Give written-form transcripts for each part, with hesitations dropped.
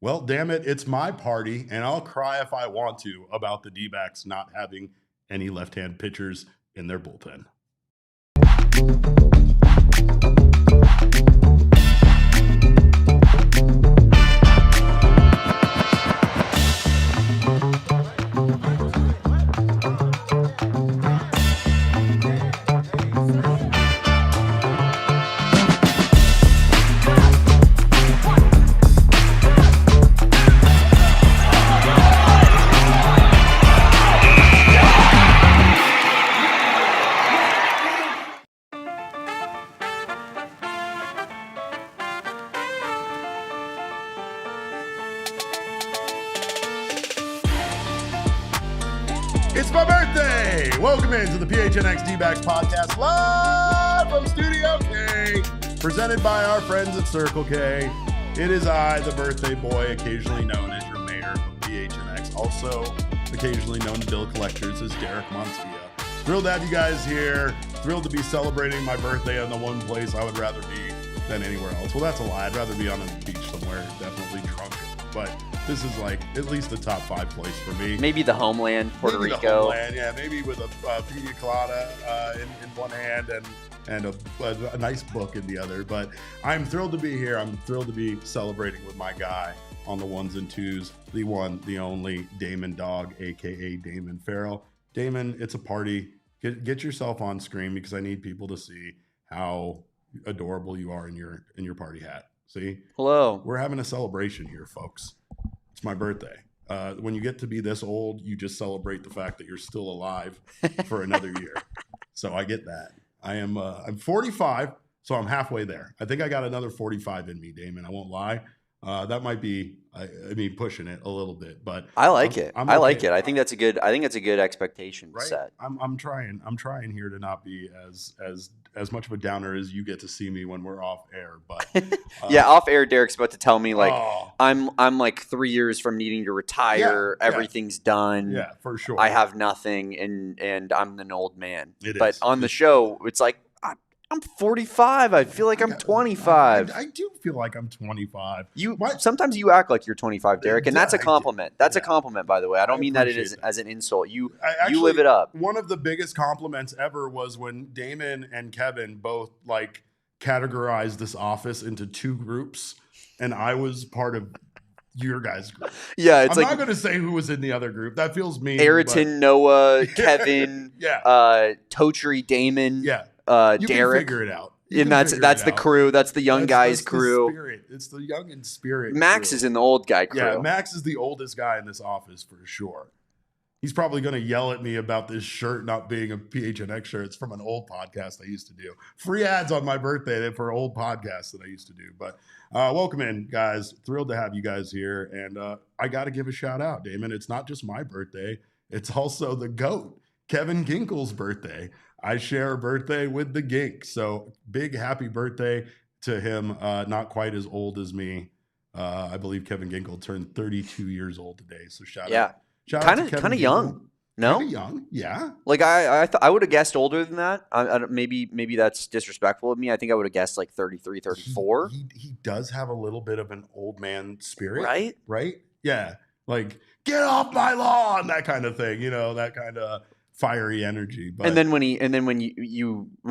Well, damn it, it's my party, and I'll cry if I want to about the Dbacks not having any left-hand pitchers in their bullpen. It's my birthday! Welcome into the PHNX Dbacks podcast live from Studio K, presented by our friends at Circle K. It is I, the birthday boy, occasionally known as your mayor of PHNX, also occasionally known to bill collectors as Derek Montilla. Thrilled to have you guys here. Thrilled to be celebrating my birthday in the one place I would rather be than anywhere else. Well, that's a lie. I'd rather be on a beach somewhere, definitely drunk, but this is like at least the top 5 place for me. Maybe the homeland, Puerto Rico. The homeland, yeah, maybe with a pina colada in one hand and a nice book in the other. But I'm thrilled to be here. I'm thrilled to be celebrating with my guy on the ones and twos, the one, the only Damon Dawg, aka Damon Farrell. Damon, it's a party. Get yourself on screen because I need people to see how adorable you are in your party hat. See? Hello. We're having a celebration here, folks. It's my birthday. When you get to be this old, you just celebrate the fact that you're still alive for another year. So I get that. I'm 45, so I'm halfway there. I think I got another 45 in me, Damon. I won't lie. That might be, pushing it a little bit, but I like it. I like it. I think that's a good expectation to right? set. I'm trying here to not be as much of a downer as you get to see me when we're off air. But yeah, off air, Derek's about to tell me I'm like 3 years from needing to retire. Yeah, everything's done. Yeah, for sure. I have nothing, and I'm an old man. But on the show, it's like I'm 45. I feel like I'm 25. I do feel like I'm 25. Sometimes you act like you're 25, Derek, and that's a compliment. That's a compliment, by the way. I don't mean that as an insult. You live it up. One of the biggest compliments ever was when Damon and Kevin both categorized this office into 2 groups, and I was part of your guys' group. Yeah, I'm not going to say who was in the other group. That feels mean. Ayrton, Noah, Kevin, Totri, Damon. Yeah. Derek, can figure it out. And that's the crew. That's the young guys crew. It's the young in spirit. Max is in the old guy crew. Yeah, Max is the oldest guy in this office for sure. He's probably going to yell at me about this shirt not being a PHNX shirt. It's from an old podcast I used to do. Free ads on my birthday for old podcasts that I used to do. But welcome in, guys. Thrilled to have you guys here. And I got to give a shout out, Damon. It's not just my birthday. It's also the GOAT, Kevin Ginkle's birthday. I share a birthday with the Gink. So big happy birthday to him. Not quite as old as me. I believe Kevin Ginkle turned 32 years old today. So shout out. Kind of young. No? Kind of young, yeah. Like I would have guessed older than that. Maybe that's disrespectful of me. I think I would have guessed like 33, 34. He does have a little bit of an old man spirit. Right? Right? Yeah. Like, get off my lawn, that kind of thing. That kind of fiery energy. But and then when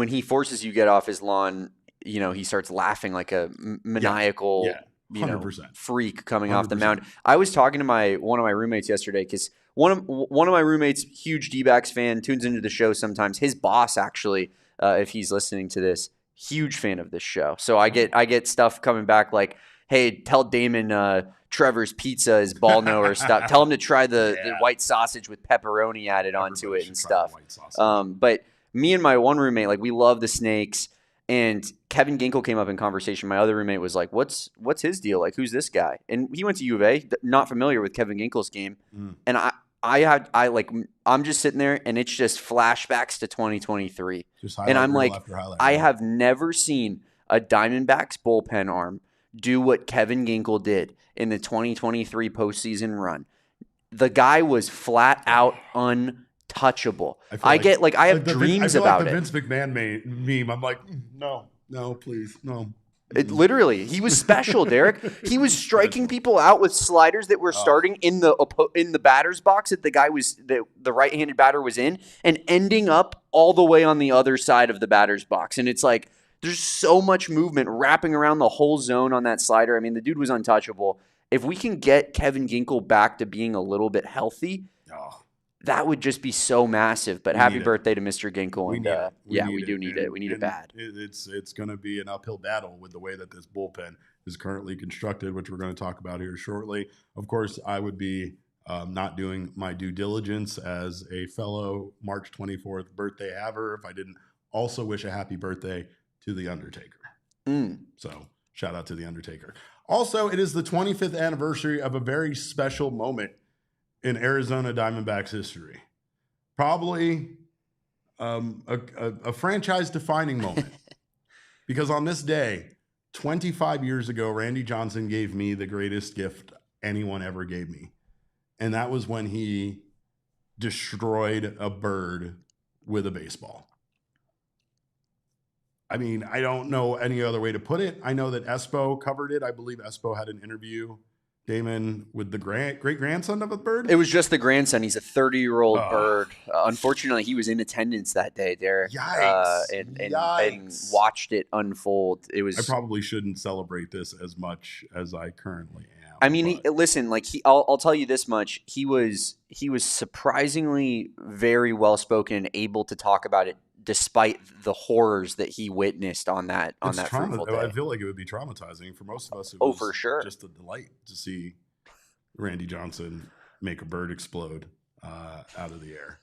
he forces you to get off his lawn, he starts laughing like a maniacal 100%. Freak coming 100%. off the mound. I was talking to one of my roommates yesterday because one of my roommates, huge Dbacks fan, tunes into the show sometimes. His boss actually, if he's listening to this, huge fan of this show. So I get stuff coming back like, hey, tell Damon Trevor's Pizza is ball knower stuff. Tell him to try the white sausage with pepperoni added onto it and stuff. But me and my one roommate, like, we love the Snakes. And Kevin Ginkle came up in conversation. My other roommate was like, "What's his deal? Like, who's this guy?" And he went to U of A. Not familiar with Kevin Ginkle's game. And I'm just sitting there, and it's just flashbacks to 2023. And I'm like, I have never seen a Diamondbacks bullpen arm do what Kevin Ginkle did in the 2023 postseason run. The guy was flat out untouchable. I have dreams about it. The Vince McMahon meme. I'm like, no, please, no. Literally, he was special, Derek. He was striking people out with sliders that were starting in the batter's box that the right-handed batter was in, and ending up all the way on the other side of the batter's box. And it's like there's so much movement wrapping around the whole zone on that slider. I mean, the dude was untouchable. If we can get Kevin Ginkel back to being a little bit healthy, that would just be so massive. But happy birthday to Mr. Ginkel. We do need it. We need it bad. It's going to be an uphill battle with the way that this bullpen is currently constructed, which we're going to talk about here shortly. Of course, I would be not doing my due diligence as a fellow March 24th birthday haver if I didn't also wish a happy birthday to The Undertaker. So shout out to The Undertaker. Also, it is the 25th anniversary of a very special moment in Arizona Diamondbacks history. Probably a franchise-defining moment. Because on this day, 25 years ago, Randy Johnson gave me the greatest gift anyone ever gave me. And that was when he destroyed a bird with a baseball. I mean, I don't know any other way to put it. I know that Espo covered it. I believe Espo had an interview, Damon, with the great-grandson of a bird. It was just the grandson. He's a 30-year-old bird. Unfortunately, he was in attendance that day, Derek. Yikes. And watched it unfold. I probably shouldn't celebrate this as much as I currently am. I mean, I'll tell you this much. He was surprisingly very well-spoken and able to talk about it despite the horrors that he witnessed on that fruitful day. I feel like it would be traumatizing for most of us. It was for sure. Just a delight to see Randy Johnson make a bird explode out of the air.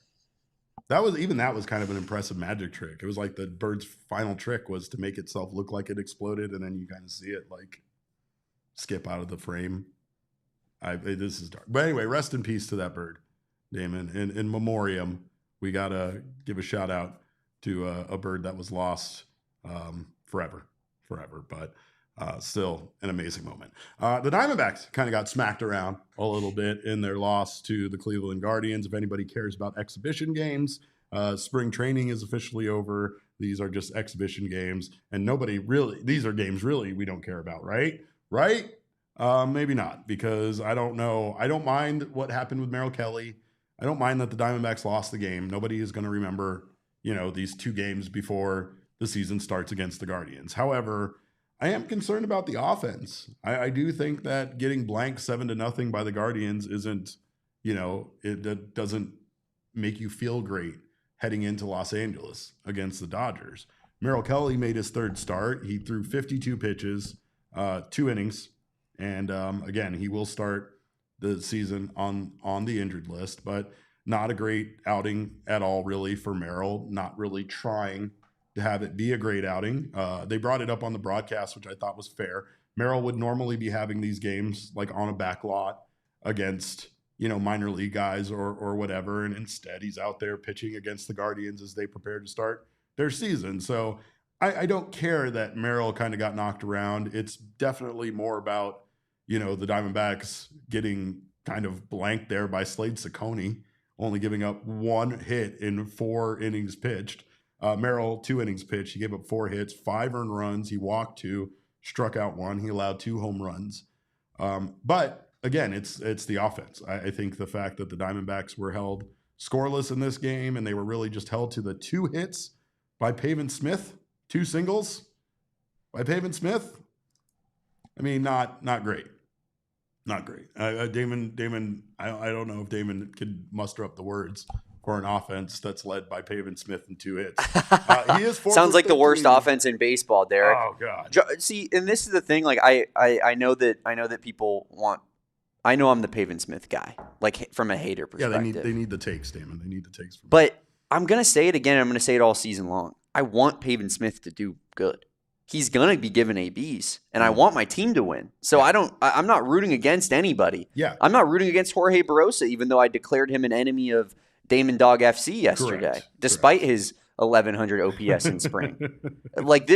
That was kind of an impressive magic trick. It was like the bird's final trick was to make itself look like it exploded, and then you kind of see it like skip out of the frame. This is dark. But anyway, rest in peace to that bird, Damon. In memoriam, we got to give a shout out to a bird that was lost forever. But still an amazing moment. The Diamondbacks kind of got smacked around a little bit in their loss to the Cleveland Guardians. If anybody cares about exhibition games, spring training is officially over. These are just exhibition games. And these are games really we don't care about, right? Right? Maybe not, because I don't know. I don't mind what happened with Merrill Kelly. I don't mind that the Diamondbacks lost the game. Nobody is going to remember, these two games before the season starts against the Guardians. However, I am concerned about the offense. I do think that getting blanked 7-0 by the Guardians isn't, it doesn't make you feel great heading into Los Angeles against the Dodgers. Merrill Kelly made his third start. He threw 52 pitches, 2 innings. And again, he will start the season on the injured list, but not a great outing at all, really, for Merrill. Not really trying to have it be a great outing. They brought it up on the broadcast, which I thought was fair. Merrill would normally be having these games like on a back lot against, minor league guys or whatever. And instead he's out there pitching against the Guardians as they prepare to start their season. So I don't care that Merrill kind of got knocked around. It's definitely more about, the Diamondbacks getting kind of blanked there by Slade Ciccone, only giving up 1 hit in 4 innings pitched. Merrill, 2 innings pitched. He gave up 4 hits, 5 earned runs. He walked 2, struck out 1. He allowed 2 home runs. But again, it's the offense. I think the fact that the Diamondbacks were held scoreless in this game, and they were really just held to the 2 hits by Pavin Smith, 2 singles by Pavin Smith. I mean, not great. Not great. Damon, I don't know if Damon could muster up the words for an offense that's led by Pavin Smith in 2 hits. He is 4 Sounds like the worst offense in baseball, Derek. Oh God. See, and this is the thing. Like I know that people want. I know I'm the Pavin Smith guy, like from a hater perspective. Yeah, they need the takes, Damon. They need the takes. But I'm gonna say it again. I'm gonna say it all season long. I want Pavin Smith to do good. He's going to be given ABs, and I want my team to win. So I'm not rooting against anybody. Yeah. I'm not rooting against Jorge Barrosa, even though I declared him an enemy of Damon Dawg FC yesterday, despite his 1,100 OPS in spring. Like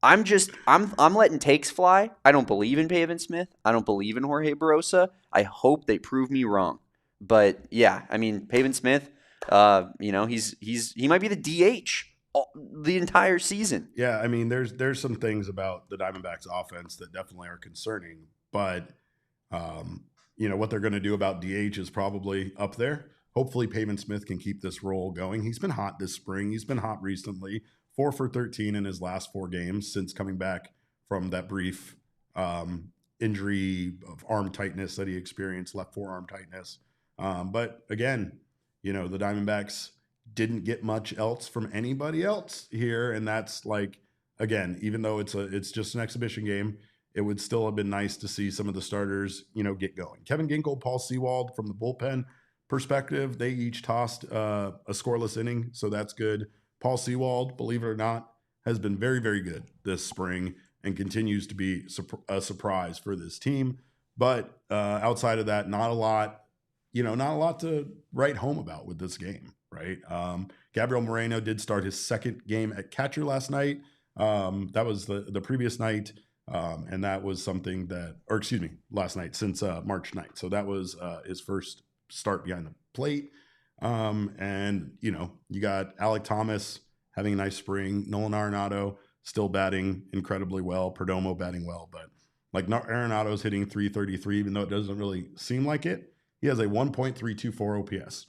I'm letting takes fly. I don't believe in Pavin Smith. I don't believe in Jorge Barrosa. I hope they prove me wrong. But yeah, I mean, Pavin Smith, he might be the DH the entire season. Yeah, I mean, there's some things about the Diamondbacks offense that definitely are concerning, but what they're going to do about DH is probably up there. Hopefully, Pavin Smith can keep this roll going. He's been hot this spring. He's been hot recently. 4 for 13 in his last 4 games since coming back from that brief injury of arm tightness that he experienced, left forearm tightness. But again, the Diamondbacks didn't get much else from anybody else here, and that's like, again, even though it's just an exhibition game, it would still have been nice to see some of the starters, get going. Kevin Ginkel, Paul Sewald, from the bullpen perspective, they each tossed a scoreless inning, so that's good. Paul Sewald, believe it or not, has been very, very good this spring and continues to be a surprise for this team. But outside of that, not a lot to write home about with this game, right? Gabriel Moreno did start his second game at catcher last night. That was the previous night. And that was something last night since March 9th. So that was his first start behind the plate. And you got Alec Thomas having a nice spring. Nolan Arenado still batting incredibly well. Perdomo batting well, but like Arenado's hitting .333, even though it doesn't really seem like it. He has a 1.324 OPS.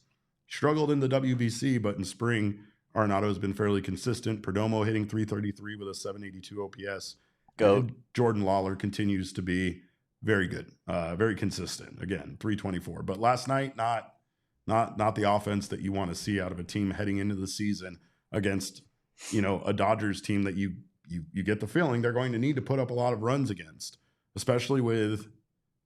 Struggled in the WBC, but in spring, Arenado has been fairly consistent. Perdomo hitting .333 with a 782 OPS. And Jordan Lawler continues to be very good, very consistent. Again, 324. But last night, not the offense that you want to see out of a team heading into the season against, a Dodgers team that you get the feeling they're going to need to put up a lot of runs against, especially with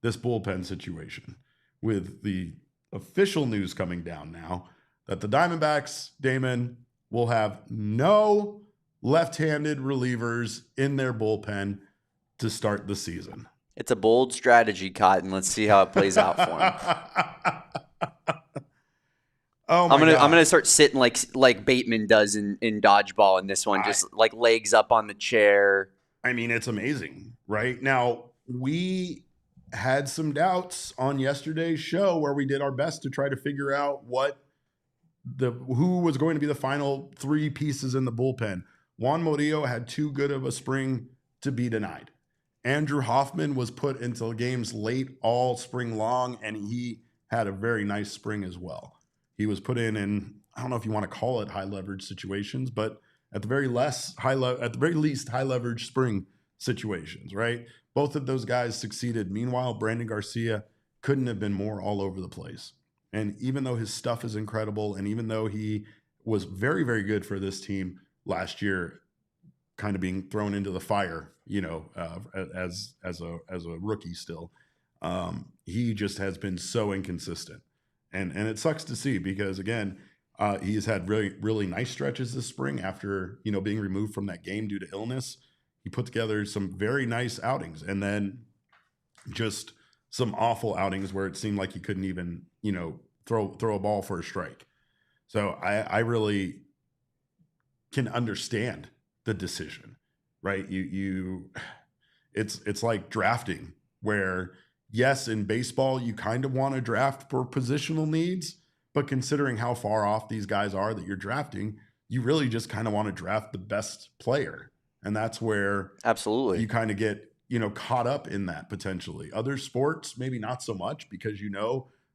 this bullpen situation. With the official news coming down now that the Diamondbacks, Damon, will have no left-handed relievers in their bullpen to start the season. It's a bold strategy, Cotton. Let's see how it plays out for him. I'm gonna start sitting like Bateman does in dodgeball in this one, just like legs up on the chair. I mean, it's amazing, right? Now, we had some doubts on yesterday's show where we did our best to try to figure out who was going to be the final 3 pieces in the bullpen. Juan Murillo had too good of a spring to be denied. Andrew Hoffman was put into games late all spring long, and he had a very nice spring as well. He was put in, I don't know if you want to call it high leverage situations, but at the very least high leverage spring situations, right? Both of those guys succeeded. Meanwhile, Brandon Garcia couldn't have been more all over the place. And even though his stuff is incredible, and even though he was very, very good for this team last year, kind of being thrown into the fire, as a rookie still, he just has been so inconsistent. And it sucks to see because, again, he has had really, really nice stretches this spring after, being removed from that game due to illness. He put together some very nice outings and then just some awful outings where it seemed like he couldn't even, throw a ball for a strike. So I really can understand the decision, right? It's like drafting where, yes, in baseball, you kind of want to draft for positional needs, but considering how far off these guys are that you're drafting, you really just kind of want to draft the best player. And that's where absolutely you kind of get, caught up in that potentially. Other sports, maybe not so much because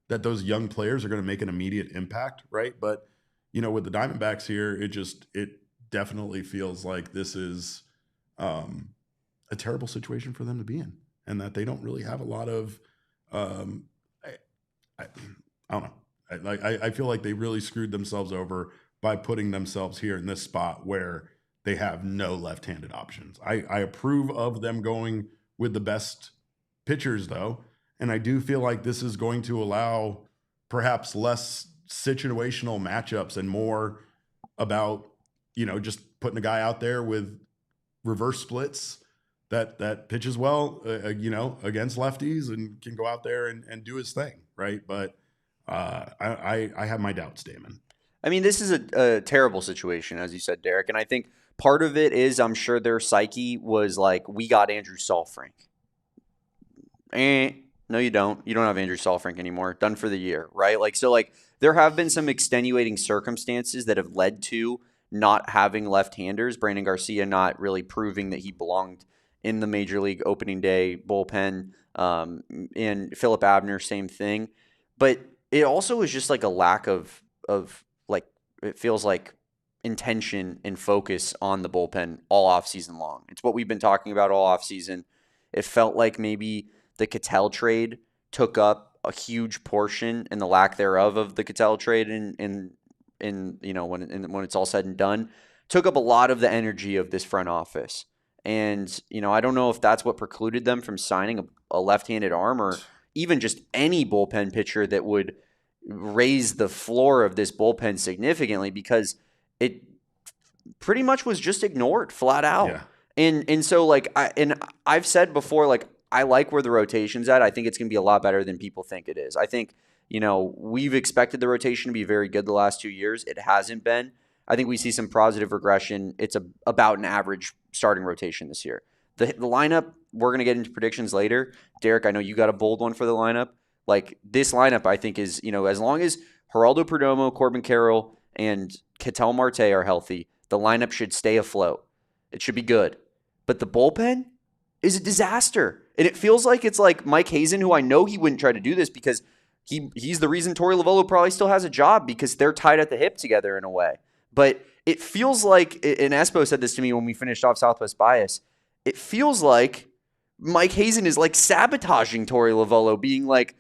that those young players are going to make an immediate impact, right? But, with the Diamondbacks here, it definitely feels like this is a terrible situation for them to be in. And that they don't really have a lot of, I don't know. I feel like they really screwed themselves over by putting themselves here in this spot where they have no left-handed options. I approve of them going with the best pitchers, though, and I do feel like this is going to allow perhaps less situational matchups and more about, just putting a guy out there with reverse splits that pitches well, against lefties and can go out there and do his thing, right? But I have my doubts, Damon. I mean, this is a terrible situation, as you said, Derek, and I think part of it is I'm sure their psyche was like, we got Andrew Saalfrank. No, you don't. You don't have Andrew Saalfrank anymore. Done for the year, right? There have been some extenuating circumstances that have led to not having left-handers, Brandon Garcia not really proving that he belonged in the Major League opening day bullpen, and Phillip Abner, same thing. But it also was just like a lack of like, it feels like intention and focus on the bullpen all offseason long. It's what we've been talking about all offseason. It felt like maybe the Ketel trade took up a huge portion, and the lack thereof of the Ketel trade in when it's all said and done, took up a lot of the energy of this front office. And, I don't know if that's what precluded them from signing a left-handed arm, or even just any bullpen pitcher that would raise the floor of this bullpen significantly, because it pretty much was just ignored flat out. Yeah. And so I've said before, like, I like where the rotation's at. I think it's going to be a lot better than people think it is. I think, we've expected the rotation to be very good the last 2 years. It hasn't been. I think we see some positive regression. It's about an average starting rotation this year. The lineup, we're going to get into predictions later. Derek, I know you got a bold one for the lineup. Like, this lineup, I think, is, as long as Geraldo Perdomo, Corbin Carroll, and Ketel Marte are healthy, the lineup should stay afloat. It should be good. But the bullpen is a disaster. And it feels like it's like Mike Hazen, who I know he wouldn't try to do this because he's the reason Torey Lovullo probably still has a job, because they're tied at the hip together in a way. But it feels like, and Espo said this to me when we finished off Southwest Bias, it feels like Mike Hazen is like sabotaging Torey Lovullo, being like,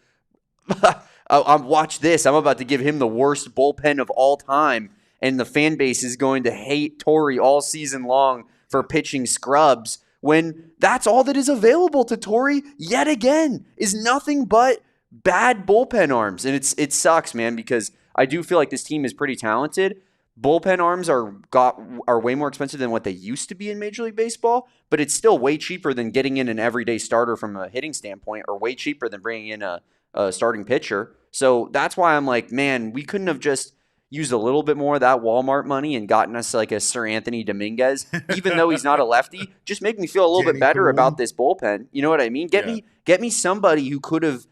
watch this, I'm about to give him the worst bullpen of all time, and the fan base is going to hate Torey all season long for pitching scrubs, when that's all that is available to Torey yet again, is nothing but bad bullpen arms. And it sucks, man, because I do feel like this team is pretty talented. Bullpen arms are way more expensive than what they used to be in Major League Baseball, but it's still way cheaper than getting in an everyday starter from a hitting standpoint, or way cheaper than bringing in a starting pitcher. So that's why I'm like, man, we couldn't have just used a little bit more of that Walmart money and gotten us like a Sir Anthony Dominguez, even though he's not a lefty. Just make me feel a little bit better about this bullpen. You know what I mean? Get me somebody who could have,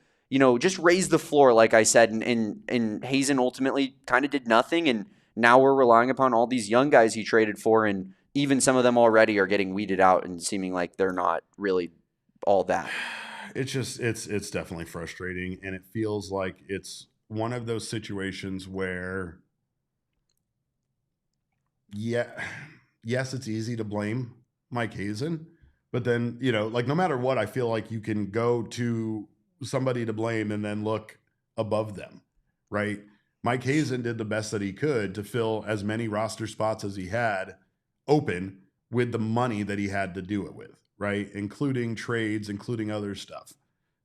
just raised the floor, like I said, and Hazen ultimately kind of did nothing, and now we're relying upon all these young guys he traded for, and even some of them already are getting weeded out and seeming like they're not really all that. It's just, it's definitely frustrating, and it feels like it's one of those situations where, yes, it's easy to blame Mike Hazen, but then, no matter what, I feel like you can go to somebody to blame and then look above them, right? Mike Hazen did the best that he could to fill as many roster spots as he had open with the money that he had to do it with, right? Including trades, including other stuff.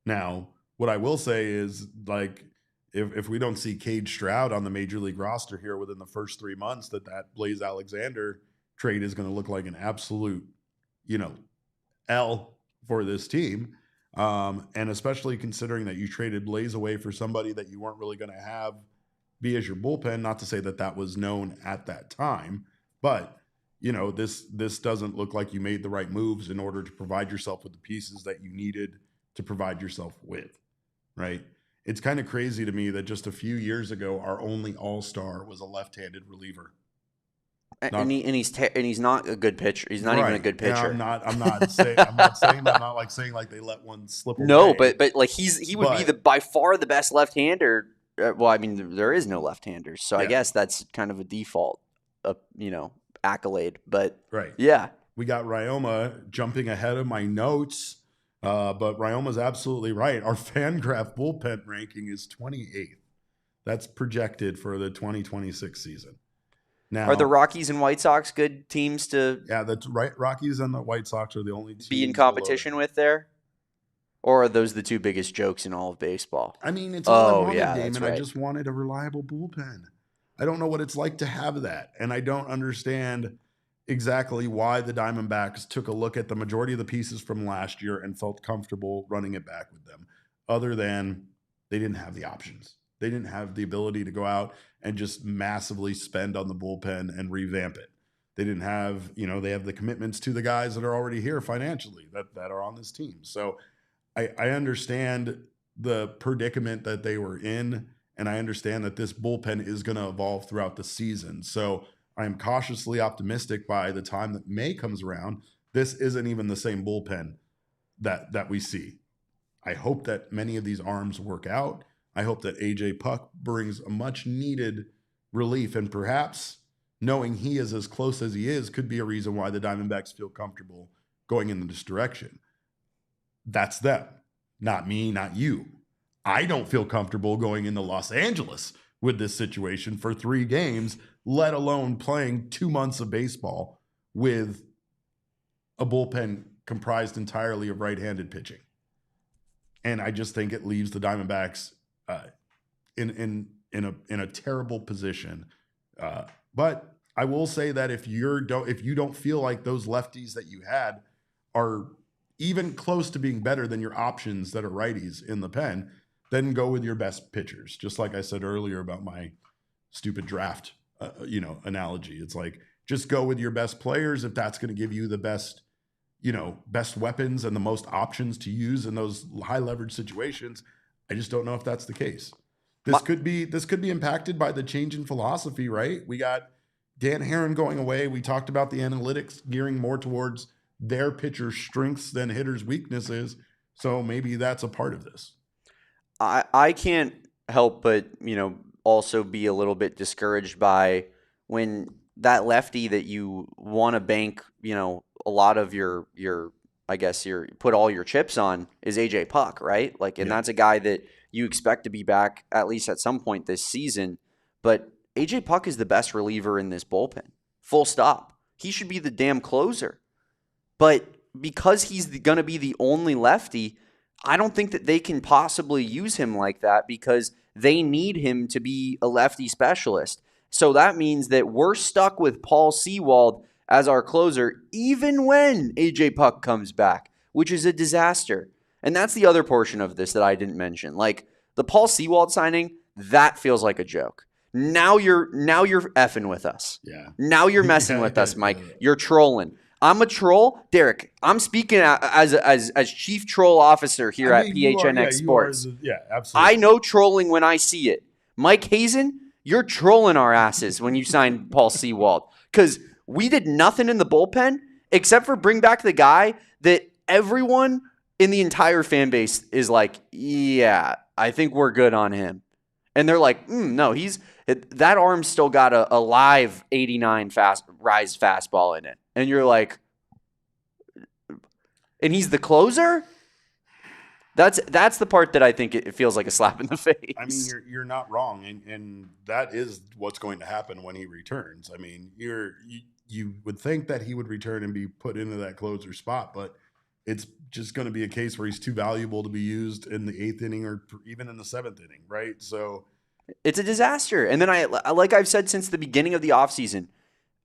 Now, what I will say is, like, if we don't see Cade Stroud on the Major League roster here within the first 3 months, that Blaze Alexander trade is going to look like an absolute, L for this team. And especially considering that you traded Blaze away for somebody that you weren't really going to have be as your bullpen. Not to say that was known at that time, but this doesn't look like you made the right moves in order to provide yourself with the pieces that you needed to provide yourself with, right? It's kind of crazy to me that just a few years ago, our only all-star was a left-handed reliever. He's not a good pitcher. He's not even a good pitcher. Yeah, I'm not saying that. I'm not saying like they let one slip away. No, but like he would be by far the best left-hander. Well, I mean, there is no left-handers, so I guess that's kind of a default, accolade. But right, yeah, we got Ryoma jumping ahead of my notes, but Ryoma's absolutely right. Our FanGraph bullpen ranking is 28th. That's projected for the 2026 season. Now, are the Rockies and White Sox good teams to? Yeah, that's right. Rockies and the White Sox are the only teams be in competition with there. Or are those the two biggest jokes in all of baseball? I mean, it's all I wanted, Damon. Right. I just wanted a reliable bullpen. I don't know what it's like to have that. And I don't understand exactly why the Diamondbacks took a look at the majority of the pieces from last year and felt comfortable running it back with them, other than they didn't have the options. They didn't have the ability to go out and just massively spend on the bullpen and revamp it. They didn't have, they have the commitments to the guys that are already here financially that are on this team. So I understand the predicament that they were in, and I understand that this bullpen is going to evolve throughout the season. So I am cautiously optimistic by the time that May comes around, this isn't even the same bullpen that we see. I hope that many of these arms work out. I hope that AJ Puck brings a much needed relief, and perhaps knowing he is as close as he is could be a reason why the Diamondbacks feel comfortable going in this direction. That's them, not me, not you. I don't feel comfortable going into Los Angeles with this situation for 3 games, let alone playing 2 months of baseball with a bullpen comprised entirely of right-handed pitching. And I just think it leaves the Diamondbacks in a terrible position. But I will say that if you don't feel like those lefties that you had are even close to being better than your options that are righties in the pen, then go with your best pitchers. Just like I said earlier about my stupid draft, analogy. It's like, just go with your best players if that's going to give you the best weapons and the most options to use in those high leverage situations. I just don't know if that's the case. This could be impacted by the change in philosophy, right? We got Dan Herron going away. We talked about the analytics gearing more towards their pitcher's strengths than hitters' weaknesses. So maybe that's a part of this. I can't help but, also be a little bit discouraged by when that lefty that you want to bank, a lot of your put all your chips on is AJ Puck, right? And that's a guy that you expect to be back at least at some point this season. But AJ Puck is the best reliever in this bullpen. Full stop. He should be the damn closer. But because he's going to be the only lefty, I don't think that they can possibly use him like that because they need him to be a lefty specialist. So that means that we're stuck with Paul Sewald as our closer, even when AJ Puck comes back, which is a disaster. And that's the other portion of this that I didn't mention. Like the Paul Sewald signing, that feels like a joke. Now you're effing with us. Yeah. Now you're messing with us, Mike. You're trolling. I'm a troll, Derek. I'm speaking as chief troll officer here at PHNX Sports. Absolutely. I know trolling when I see it. Mike Hazen, you're trolling our asses when you signed Paul Sewald because we did nothing in the bullpen except for bring back the guy that everyone in the entire fan base is like, yeah, I think we're good on him. And they're like, no, that arm's still got a live 89 rise fastball in it. And you're like, and he's the closer? That's the part that I think it feels like a slap in the face. I mean, you're not wrong, and that is what's going to happen when he returns. I mean, you would think that he would return and be put into that closer spot, but it's just going to be a case where he's too valuable to be used in the 8th inning or even in the 7th inning, right? So it's a disaster. And then like I've said since the beginning of the offseason,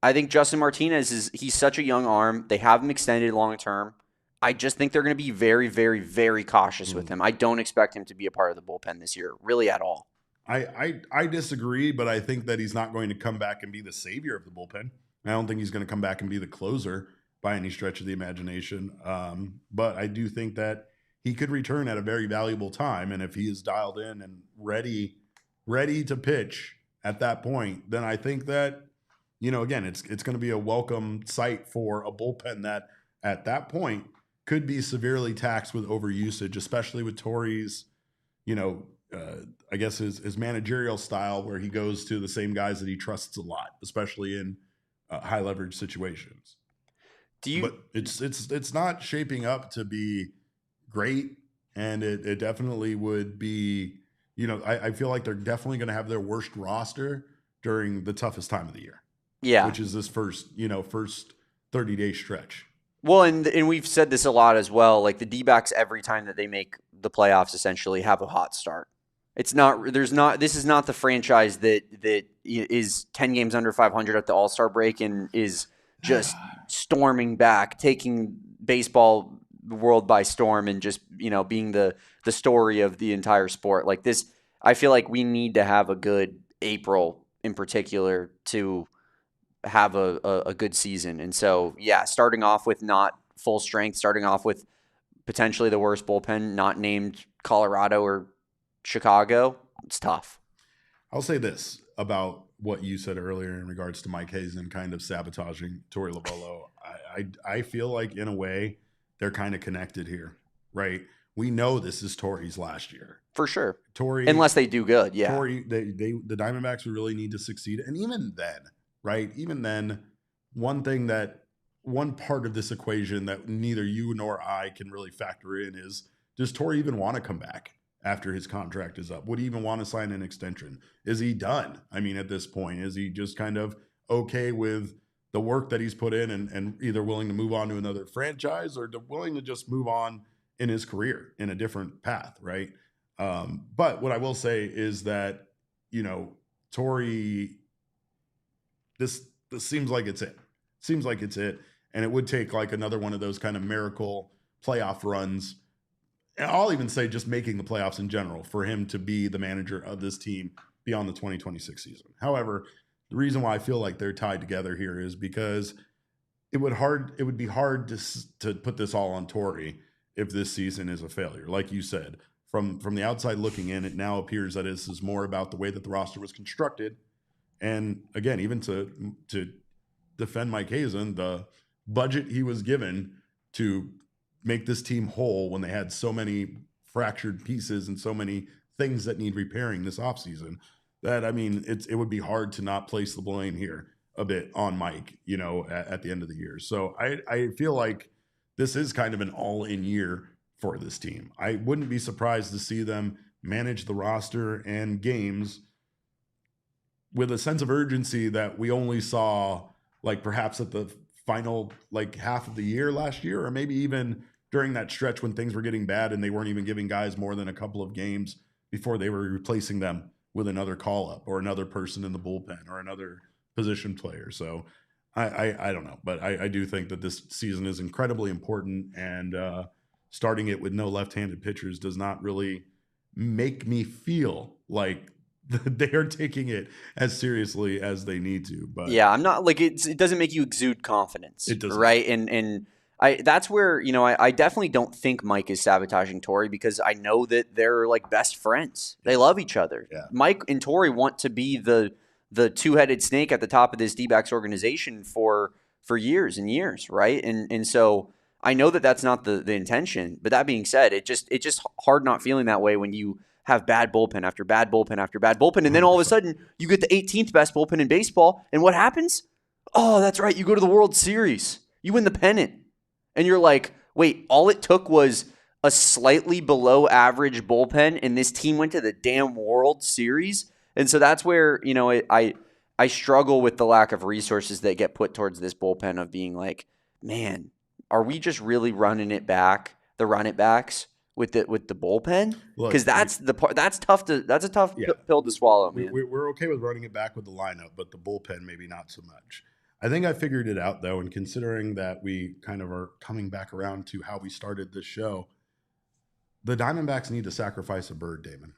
I think Justin Martinez he's such a young arm. They have him extended long term. I just think they're going to be very, very, very cautious with him. I don't expect him to be a part of the bullpen this year, really at all. I disagree, but I think that he's not going to come back and be the savior of the bullpen. I don't think he's going to come back and be the closer by any stretch of the imagination. But I do think that he could return at a very valuable time. And if he is dialed in and ready to pitch at that point, then I think that, again, it's going to be a welcome sight for a bullpen that at that point could be severely taxed with overusage, especially with Torrey's, I guess his managerial style where he goes to the same guys that he trusts a lot, especially in high leverage situations. But it's not shaping up to be great, and it definitely would be. I feel like they're definitely going to have their worst roster during the toughest time of the year. Yeah, which is this first 30-day stretch. Well, and we've said this a lot as well. Like the Dbacks, every time that they make the playoffs, essentially have a hot start. This is not the franchise that is 10 games under 500 at the All-Star break and is just storming back, taking baseball world by storm, and just being the story of the entire sport. Like this, I feel like we need to have a good April in particular to have a good season. And so, yeah, starting off with not full strength, starting off with potentially the worst bullpen, not named Colorado or Chicago, it's tough. I'll say this about what you said earlier in regards to Mike Hazen kind of sabotaging Torey Lovullo. I feel like in a way they're kind of connected here, right? We know this is Torey's last year. For sure. Torey, unless they do good, yeah. Torey, the Diamondbacks would really need to succeed. And even then, right? Even then, one part of this equation that neither you nor I can really factor in is, does Torey even want to come back after his contract is up? Would he even want to sign an extension? Is he done? I mean, at this point, is he just kind of okay with the work that he's put in and either willing to move on to another franchise or willing to just move on in his career in a different path, right? But what I will say is that, Torey, this seems like it's it. Seems like it's it. And it would take like another one of those kind of miracle playoff runs. And I'll even say just making the playoffs in general for him to be the manager of this team beyond the 2026 season. However, the reason why I feel like they're tied together here is because it would be hard to put this all on Torey if this season is a failure. Like you said, from the outside looking in, it now appears that this is more about the way that the roster was constructed. And again, even to defend Mike Hazen, the budget he was given to make this team whole when they had so many fractured pieces and so many things that need repairing this offseason, that, I mean, it would be hard to not place the blame here a bit on Mike, at the end of the year. So I feel like this is kind of an all-in year for this team. I wouldn't be surprised to see them manage the roster and games with a sense of urgency that we only saw like perhaps at the final like half of the year last year, or maybe even during that stretch when things were getting bad and they weren't even giving guys more than a couple of games before they were replacing them with another call-up or another person in the bullpen or another position player. So I don't know, but I do think that this season is incredibly important, and starting it with no left-handed pitchers does not really make me feel like they are taking it as seriously as they need to. But yeah, I'm not like it doesn't make you exude confidence. It doesn't. Right. And that's where, I definitely don't think Mike is sabotaging Torey, because I know that they're like best friends. They love each other. Yeah. Mike and Torey want to be the two-headed snake at the top of this Dbacks organization for years and years. Right. And so I know that that's not the intention, but that being said, it's just hard not feeling that way when you have bad bullpen after bad bullpen after bad bullpen. And then all of a sudden you get the 18th best bullpen in baseball. And what happens? Oh, that's right. You go to the World Series. You win the pennant. And you're like, wait, all it took was a slightly below average bullpen and this team went to the damn World Series. And so that's where, I struggle with the lack of resources that get put towards this bullpen of being like, man, are we just really running it back, the run it backs with the bullpen? Because that's the part that's tough that's a tough pill to swallow, man. We're okay with running it back with the lineup, but the bullpen maybe not so much. I think I figured it out though, and considering that we kind of are coming back around to how we started this show, the Diamondbacks need to sacrifice a bird, Damon.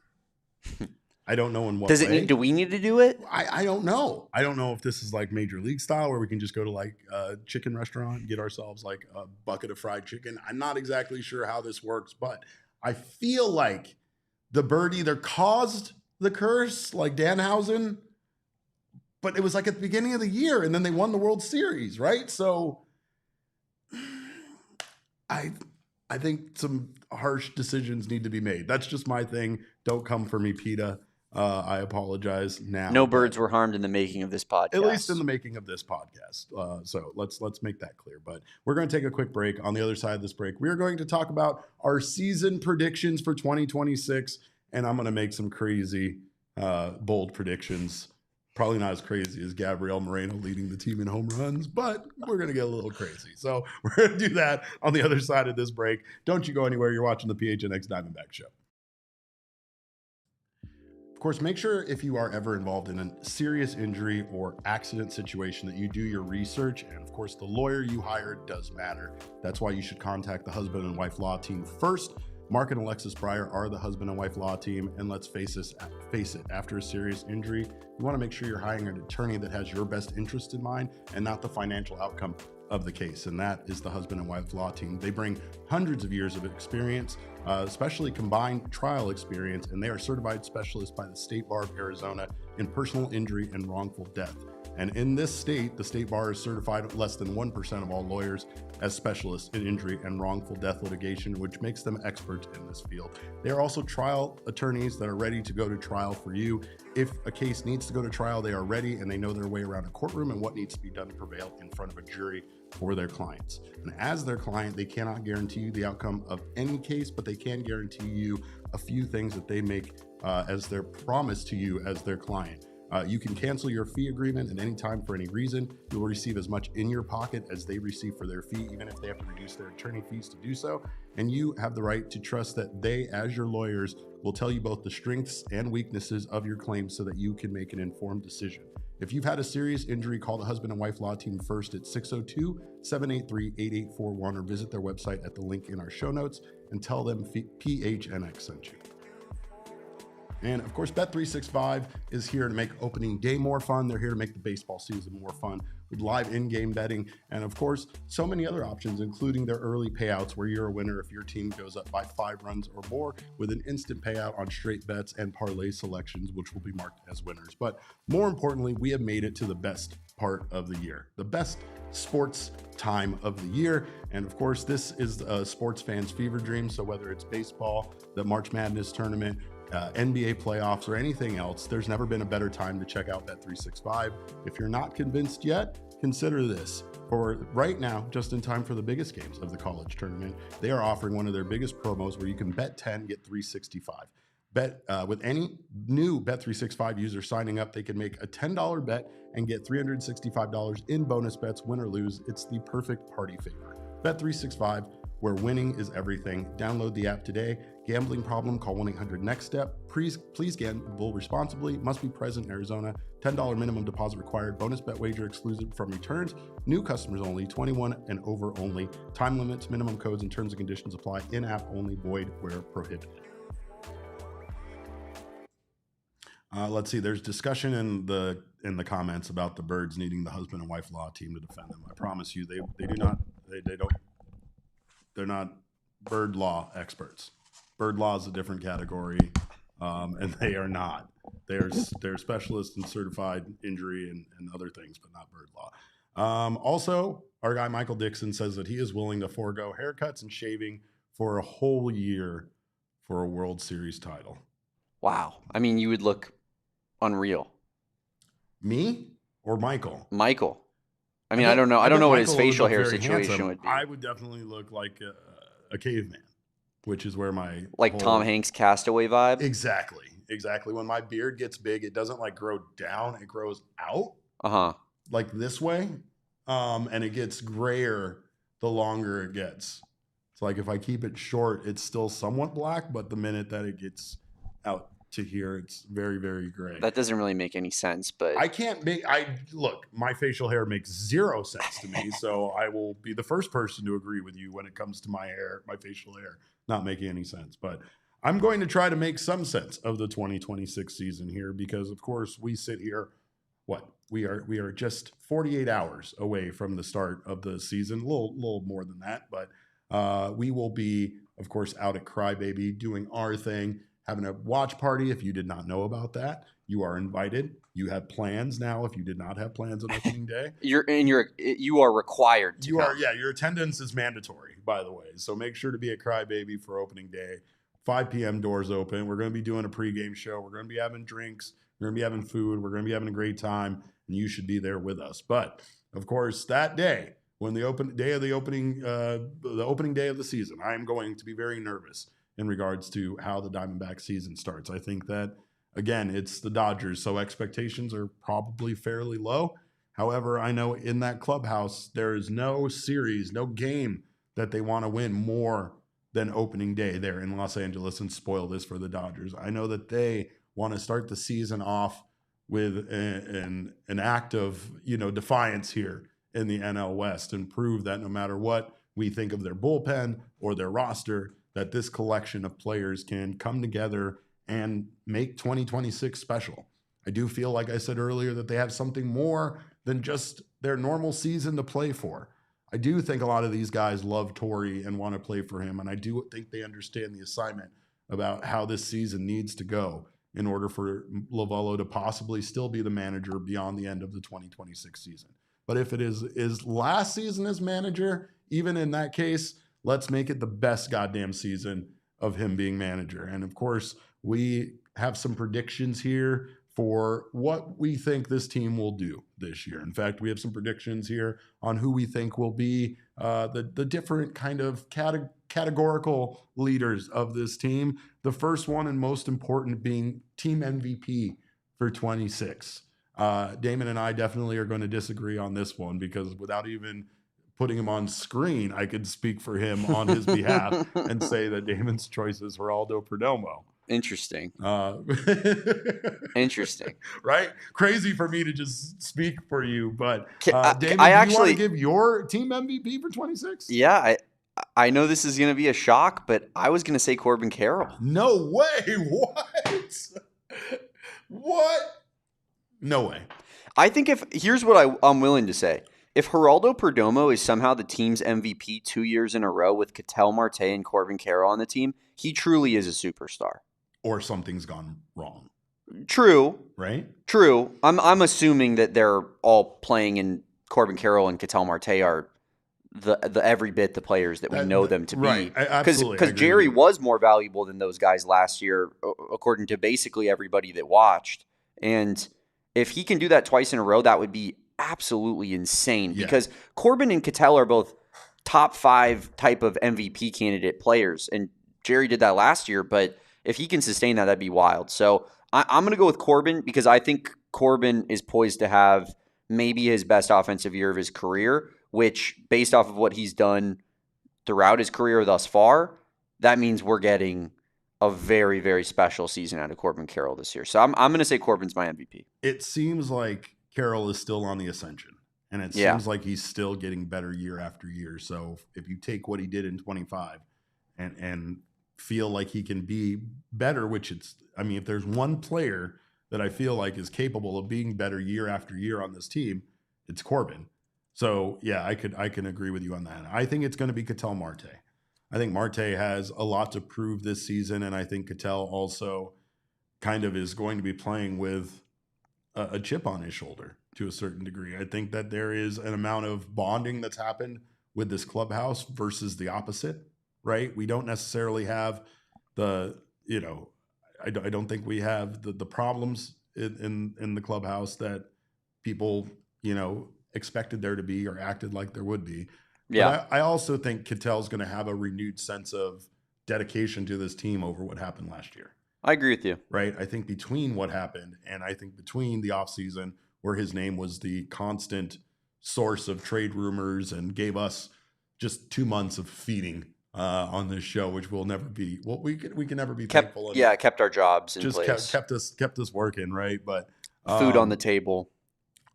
I don't know in what way. Do we need to do it? I don't know. I don't know if this is like Major League style where we can just go to like a chicken restaurant and get ourselves like a bucket of fried chicken. I'm not exactly sure how this works, but I feel like the bird either caused the curse, like Danhausen, but it was like at the beginning of the year and then they won the World Series, right? So I think some harsh decisions need to be made. That's just my thing. Don't come for me, PETA. I apologize now. No birds were harmed in the making of this podcast. At least in the making of this podcast. So let's make that clear. But we're going to take a quick break. On the other side of this break, we are going to talk about our season predictions for 2026. And I'm going to make some crazy, bold predictions. Probably not as crazy as Gabriel Moreno leading the team in home runs, but we're going to get a little crazy. So we're going to do that on the other side of this break. Don't you go anywhere. You're watching the PHNX Diamondback Show. Of course, make sure if you are ever involved in a serious injury or accident situation that you do your research. And of course, the lawyer you hired does matter. That's why you should contact the husband and wife law team first. Mark and Alexis Breyer are the husband and wife law team, and let's face it, after a serious injury, you want to make sure you're hiring an attorney that has your best interest in mind and not the financial outcome of the case, and that is the husband and wife law team. They bring hundreds of years of experience, especially combined trial experience, and they are certified specialists by the State Bar of Arizona in personal injury and wrongful death. And in this state, the state bar is certified less than 1% of all lawyers as specialists in injury and wrongful death litigation, which makes them experts in this field. They are also trial attorneys that are ready to go to trial for you. If a case needs to go to trial, they are ready and they know their way around a courtroom and what needs to be done to prevail in front of a jury for their clients. And as their client, they cannot guarantee you the outcome of any case, but they can guarantee you a few things that they make as their promise to you as their client. You can cancel your fee agreement at any time for any reason. You will receive as much in your pocket as they receive for their fee, even if they have to reduce their attorney fees to do so. And you have the right to trust that they, as your lawyers, will tell you both the strengths and weaknesses of your claim so that you can make an informed decision. If you've had a serious injury, call the husband and wife law team first at 602-783-8841 or visit their website at the link in our show notes and tell them PHNX sent you. And of course, Bet365 is here to make opening day more fun. They're here to make the baseball season more fun with live in-game betting. And of course, so many other options, including their early payouts where you're a winner if your team goes up by 5 runs or more with an instant payout on straight bets and parlay selections, which will be marked as winners. But more importantly, we have made it to the best part of the year, the best sports time of the year. And of course, this is a sports fan's fever dream. So whether it's baseball, the March Madness tournament, NBA playoffs, or anything else, there's never been a better time to check out Bet365. If you're not convinced yet, consider this. For right now, just in time for the biggest games of the college tournament, they are offering one of their biggest promos where you can bet 10, get 365. With any new Bet365 user signing up, they can make a $10 bet and get $365 in bonus bets, win or lose. It's the perfect party favor. Bet365, where winning is everything. Download the app today. Gambling problem? Call 1-800-NEXT-STEP. Please gamble responsibly. Must be present in Arizona. $10 minimum deposit required. Bonus bet wager exclusive from returns. New customers only. 21 and over only. Time limits, minimum codes, and terms and conditions apply. In-app only. Void where prohibited. Let's see. There's discussion in the comments about the Birds needing the husband and wife law team to defend them. I promise you, they do not. They don't. They're not bird law experts. Bird law is a different category, and they are not. They're specialists in certified injury and other things, but not bird law. Also, our guy Michael Dixon says that he is willing to forego haircuts and shaving for a whole year for a World Series title. Wow. I mean, you would look unreal. Me or Michael? Michael. I mean, I don't know. I don't know what his facial hair situation handsome. would be. I would definitely look like a caveman, which is where my Tom Hanks Castaway vibe. Exactly. When my beard gets big, it doesn't like grow down; it grows out. Like this way, and it gets grayer the longer it gets. It's like if I keep it short, it's still somewhat black, but the minute that it gets out to here, it's very, very gray. That doesn't really make any sense, but look, my facial hair makes zero sense to me, so I will be the first person to agree with you when it comes to my hair, my facial hair not making any sense. But I'm going to try to make some sense of the 2026 season here because, of course, we sit here. We are just 48 hours away from the start of the season, a little more than that, but we will be, of course, out at Crybaby doing our thing. Having a watch party. If you did not know about that, you are invited. You have plans now. If you did not have plans on opening day, you are required to come. Your attendance is mandatory, by the way. So make sure to be at Crybaby for opening day. 5 p.m. doors open. We're going to be doing a pregame show. We're going to be having drinks. We're going to be having food. We're going to be having a great time, and you should be there with us. But of course, that day when the opening day of the opening day of the season, I am going to be very nervous in regards to how the Diamondback season starts. I think that, again, it's the Dodgers, so expectations are probably fairly low. However, I know in that clubhouse, there is no series, no game that they want to win more than opening day there in Los Angeles and spoil this for the Dodgers. I know that they want to start the season off with an act of, defiance here in the NL West and prove that no matter what we think of their bullpen or their roster, that this collection of players can come together and make 2026 special. I do feel, like I said earlier, that they have something more than just their normal season to play for. I do think a lot of these guys love Torrey and want to play for him, and I do think they understand the assignment about how this season needs to go. in order for Lovello to possibly still be the manager beyond the end of the 2026 season. But if it is last season as manager, even in that case, let's make it the best goddamn season of him being manager. And of course, we have some predictions here for what we think this team will do this year. In fact, we have some predictions here on who we think will be the different kind of categorical leaders of this team. The first one and most important being team MVP for 26. Damon and I definitely are going to disagree on this one because without even putting him on screen, I could speak for him on his behalf and say that Damon's choice is Geraldo Perdomo. Interesting. Interesting. Right? Crazy for me to just speak for you, but Damon, do you want to give your team MVP for 26? Yeah, I know this is going to be a shock, but I was going to say Corbin Carroll. No way. What? No way. I think here's what I'm willing to say. If Geraldo Perdomo is somehow the team's MVP 2 years in a row with Ketel Marte and Corbin Carroll on the team, he truly is a superstar. Or something's gone wrong. True. Right? True. I'm assuming that they're all playing and Corbin Carroll and Ketel Marte are the every bit the players that we know them to be. Right. Absolutely. Because Jerry was more valuable than those guys last year, according to basically everybody that watched. And if he can do that twice in a row, that would be absolutely insane. Yeah. Because Corbin and Ketel are both top 5 type of MVP candidate players. And Jerry did that last year, but if he can sustain that, that'd be wild. So I'm going to go with Corbin because I think Corbin is poised to have maybe his best offensive year of his career, which based off of what he's done throughout his career thus far, that means we're getting a very, very special season out of Corbin Carroll this year. So I'm going to say Corbin's my MVP. It seems like Carroll is still on the ascension, and it seems like he's still getting better year after year. So if you take what he did in 25 and feel like he can be better, which if there's one player that I feel like is capable of being better year after year on this team, it's Corbin. So yeah, I can agree with you on that. I think it's going to be Ketel Marte. I think Marte has a lot to prove this season, and I think Ketel also kind of is going to be playing with a chip on his shoulder to a certain degree. I think that there is an amount of bonding that's happened with this clubhouse versus the opposite, right? We don't necessarily have I don't think we have the problems in the clubhouse that people, expected there to be or acted like there would be. Yeah. But I also think Ketel's going to have a renewed sense of dedication to this team over what happened last year. I agree with you. Right? I think between what happened and I think between the offseason where his name was the constant source of trade rumors and gave us just 2 months of feeding on this show, which we'll never be. Well, we can never be thankful. Kept our jobs in just place. kept us working, right? But food on the table.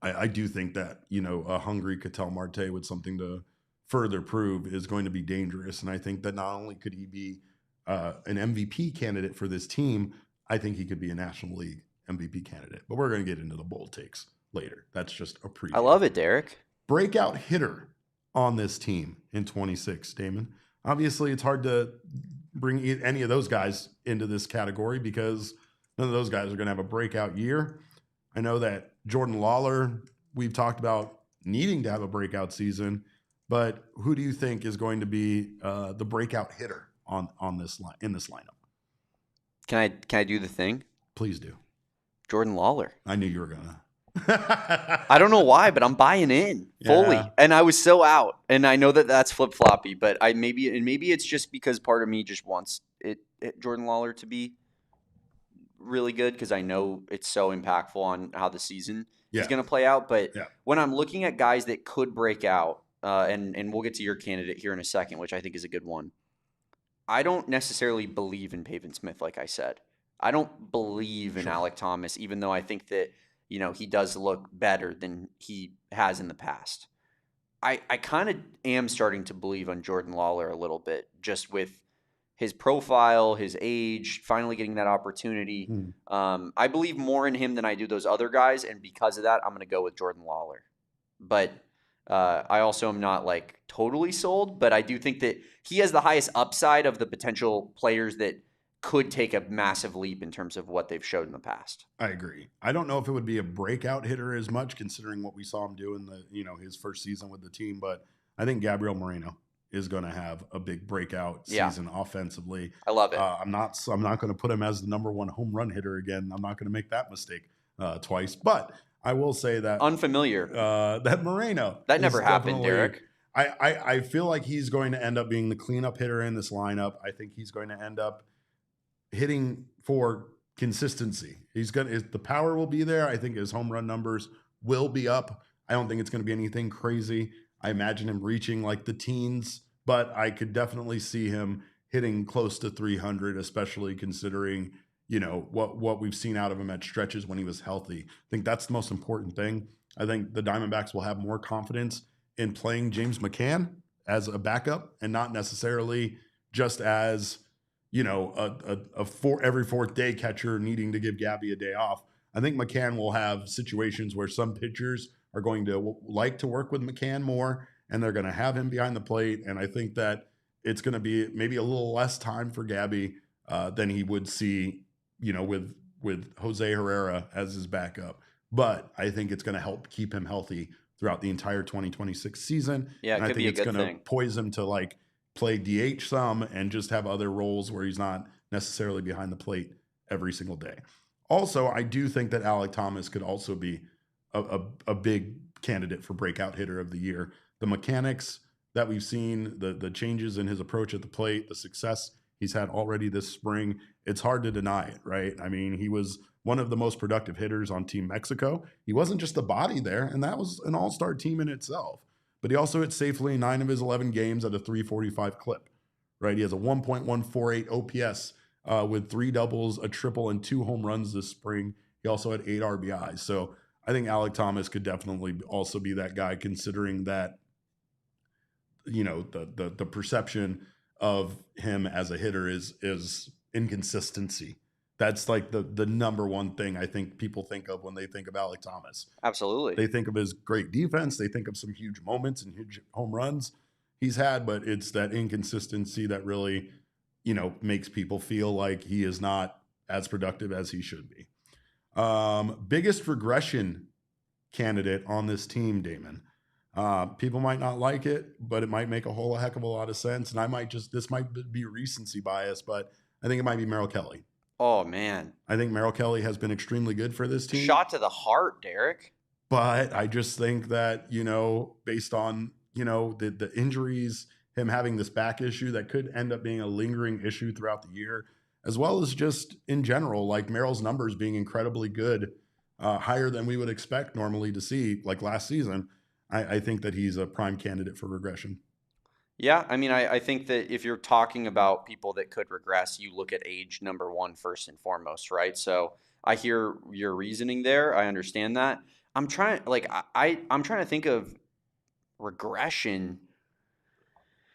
I do think that a hungry Ketel Marte with something to further prove is going to be dangerous, and I think that not only could he be an MVP candidate for this team, I think he could be a National League MVP candidate. But we're going to get into the bold takes later. That's just a preview. I love it, Derek. Breakout hitter on this team in 26, Damon. Obviously, it's hard to bring any of those guys into this category because none of those guys are going to have a breakout year. I know that Jordan Lawler, we've talked about needing to have a breakout season, but who do you think is going to be the breakout hitter in this lineup? Can I do the thing? Please do. Jordan Lawler. I knew you were gonna. I don't know why, but I'm buying in fully, and I was so out. And I know that that's flip floppy, but maybe it's just because part of me just wants Jordan Lawler to be really good because I know it's so impactful on how the season is going to play out. But when I'm looking at guys that could break out, and we'll get to your candidate here in a second, which I think is a good one. I don't necessarily believe in Pavin Smith, like I said. I don't believe in Alec Thomas, even though I think that he does look better than he has in the past. I kind of am starting to believe on Jordan Lawler a little bit, just with his profile, his age, finally getting that opportunity. I believe more in him than I do those other guys, and because of that, I'm going to go with Jordan Lawler. But I also am not totally sold, but I do think that he has the highest upside of the potential players that could take a massive leap in terms of what they've showed in the past. I agree. I don't know if it would be a breakout hitter as much, considering what we saw him do in his first season with the team. But I think Gabriel Moreno is going to have a big breakout season offensively. I love it. I'm not going to put him as the number one home run hitter again. I'm not going to make that mistake twice. But I will say that unfamiliar. That Moreno that never happened, Derek. I feel like he's going to end up being the cleanup hitter in this lineup. I think he's going to end up hitting for consistency. The power will be there. I think his home run numbers will be up. I don't think it's going to be anything crazy. I imagine him reaching like the teens, but I could definitely see him hitting close to 300, especially considering, what we've seen out of him at stretches when he was healthy. I think that's the most important thing. I think the Diamondbacks will have more confidence in playing James McCann as a backup and not necessarily just as every fourth day catcher needing to give Gabby a day off. I think McCann will have situations where some pitchers are going to like to work with McCann more, and they're going to have him behind the plate. And I think that it's going to be maybe a little less time for Gabby than he would see, with Jose Herrera as his backup. But I think it's going to help keep him healthy throughout the entire 2026 season. Yeah, and I think it's going to poise him to play DH some and just have other roles where he's not necessarily behind the plate every single day. Also, I do think that Alek Thomas could also be a big candidate for breakout hitter of the year. The mechanics that we've seen, the changes in his approach at the plate, the success he's had already this spring, it's hard to deny it, right? I mean, he was one of the most productive hitters on Team Mexico. He wasn't just a body there, and that was an all-star team in itself. But he also hit safely 9 of his 11 games at a 345 clip, right? He has a 1.148 OPS with 3 doubles, a triple, and 2 home runs this spring. He also had 8 RBIs. So I think Alek Thomas could definitely also be that guy, considering that, the perception of him as a hitter is inconsistency. That's like the number one thing I think people think of when they think of Alek Thomas. Absolutely. They think of his great defense. They think of some huge moments and huge home runs he's had, but it's that inconsistency that really, makes people feel like he is not as productive as he should be. Biggest regression candidate on this team, Damon. People might not like it, but it might make a whole heck of a lot of sense. And this might be recency bias, but I think it might be Merrill Kelly. Oh, man. I think Merrill Kelly has been extremely good for this team. Shot to the heart, Derek. But I just think that, based on, the injuries, him having this back issue that could end up being a lingering issue throughout the year, as well as just in general, like Merrill's numbers being incredibly good, higher than we would expect normally to see, like last season, I think that he's a prime candidate for regression. Yeah, I mean, I think that if you're talking about people that could regress, you look at age number one first and foremost, right? So I hear your reasoning there. I understand that. I'm trying to think of regression.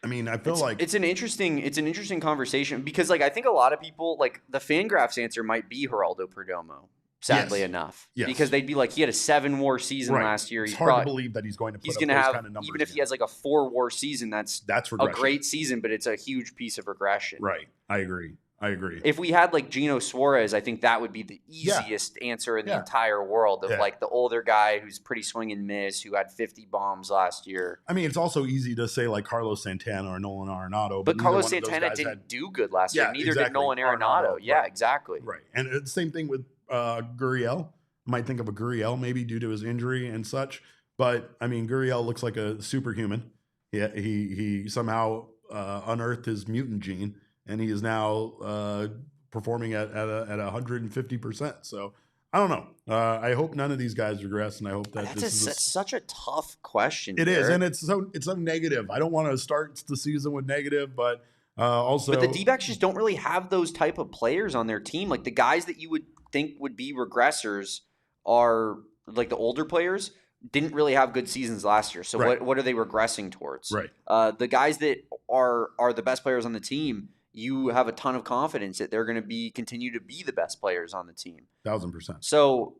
I mean, I feel like it's an interesting conversation because I think a lot of people the Fangraphs answer might be Geraldo Perdomo. Sadly enough, because they'd be like, he had a 7-WAR season last year. It's hard to believe that he's going to put up those kind of numbers. Even if he has a 4-WAR season, that's a great season, but it's a huge piece of regression. Right. I agree. If we had Gino Suarez, I think that would be the easiest answer in the entire world of the older guy who's pretty swing and miss, who had 50 bombs last year. I mean, it's also easy to say Carlos Santana or Nolan Arenado. But Carlos Santana didn't do good last year. Neither did Nolan Arenado. Yeah, exactly. Right. And the same thing with Gurriel. Might think of a Gurriel maybe due to his injury and such, but I mean Gurriel looks like a superhuman. He somehow unearthed his mutant gene, and he is now performing at 150%. So I don't know. I hope none of these guys regress, and I hope that that's such a tough question. It is, and it's so negative. I don't want to start the season with negative, but also, but the D-backs just don't really have those type of players on their team. The guys that you would think would be regressors are the older players didn't really have good seasons last year. So what are they regressing towards? Right. The guys that are the best players on the team, you have a ton of confidence that they're going to continue to be the best players on the team. 1000%. So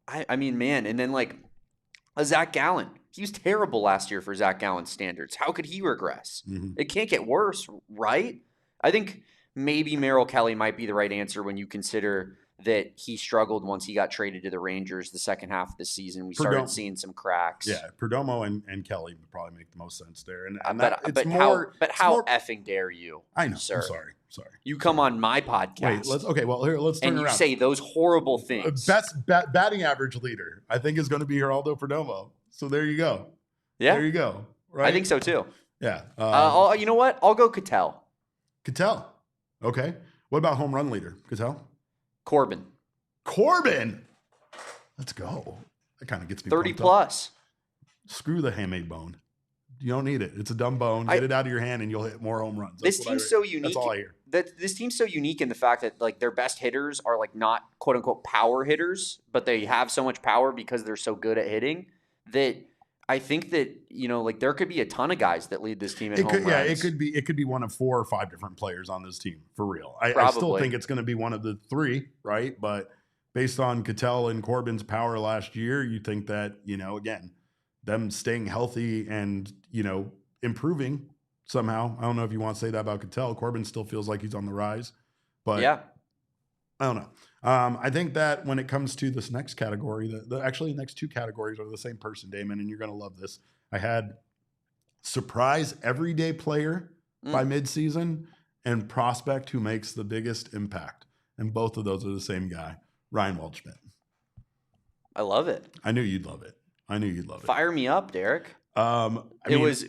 I mean, man, and then a Zach Gallen. He was terrible last year for Zach Gallen's standards. How could he regress? Mm-hmm. It can't get worse, right? I think maybe Merrill Kelly might be the right answer when you consider that he struggled once he got traded to the Rangers the second half of the season. We started seeing some cracks. Yeah, Perdomo and Kelly would probably make the most sense there. And but how effing dare you? I know. Sir. I'm sorry. You come on my podcast. Wait, let's turn and around. You say those horrible things. Best batting average leader, I think, is going to be Geraldo Perdomo. So there you go. Yeah. There you go. Right? I think so too. Yeah. You know what? I'll go Cattell. Okay. What about home run leader? Cattell? Corbin. Let's go. That kind of gets me 30 plus. Screw the handmade bone. You don't need it. It's a dumb bone. Get it out of your hand and you'll hit more home runs. This team's so unique. That's all I hear. This team's so unique in the fact that like their best hitters are like not quote unquote power hitters, but they have so much power because they're so good at hitting that I think that, like there could be a ton of guys that lead this team in home runs. Yeah, it could be one of 4 or 5 different players on this team for real. I still think it's going to be one of the 3, right? But based on Cattell and Corbin's power last year, you think that, again, them staying healthy and, improving somehow. I don't know if you want to say that about Cattell. Corbin still feels like he's on the rise, but yeah, I don't know. I think that when it comes to this next category, actually the next 2 categories are the same person, Damon, and you're going to love this. I had surprise everyday player by midseason and prospect who makes the biggest impact. And both of those are the same guy, Ryan Waldschmidt. I love it. I knew you'd love it. Fire me up, Derek. It was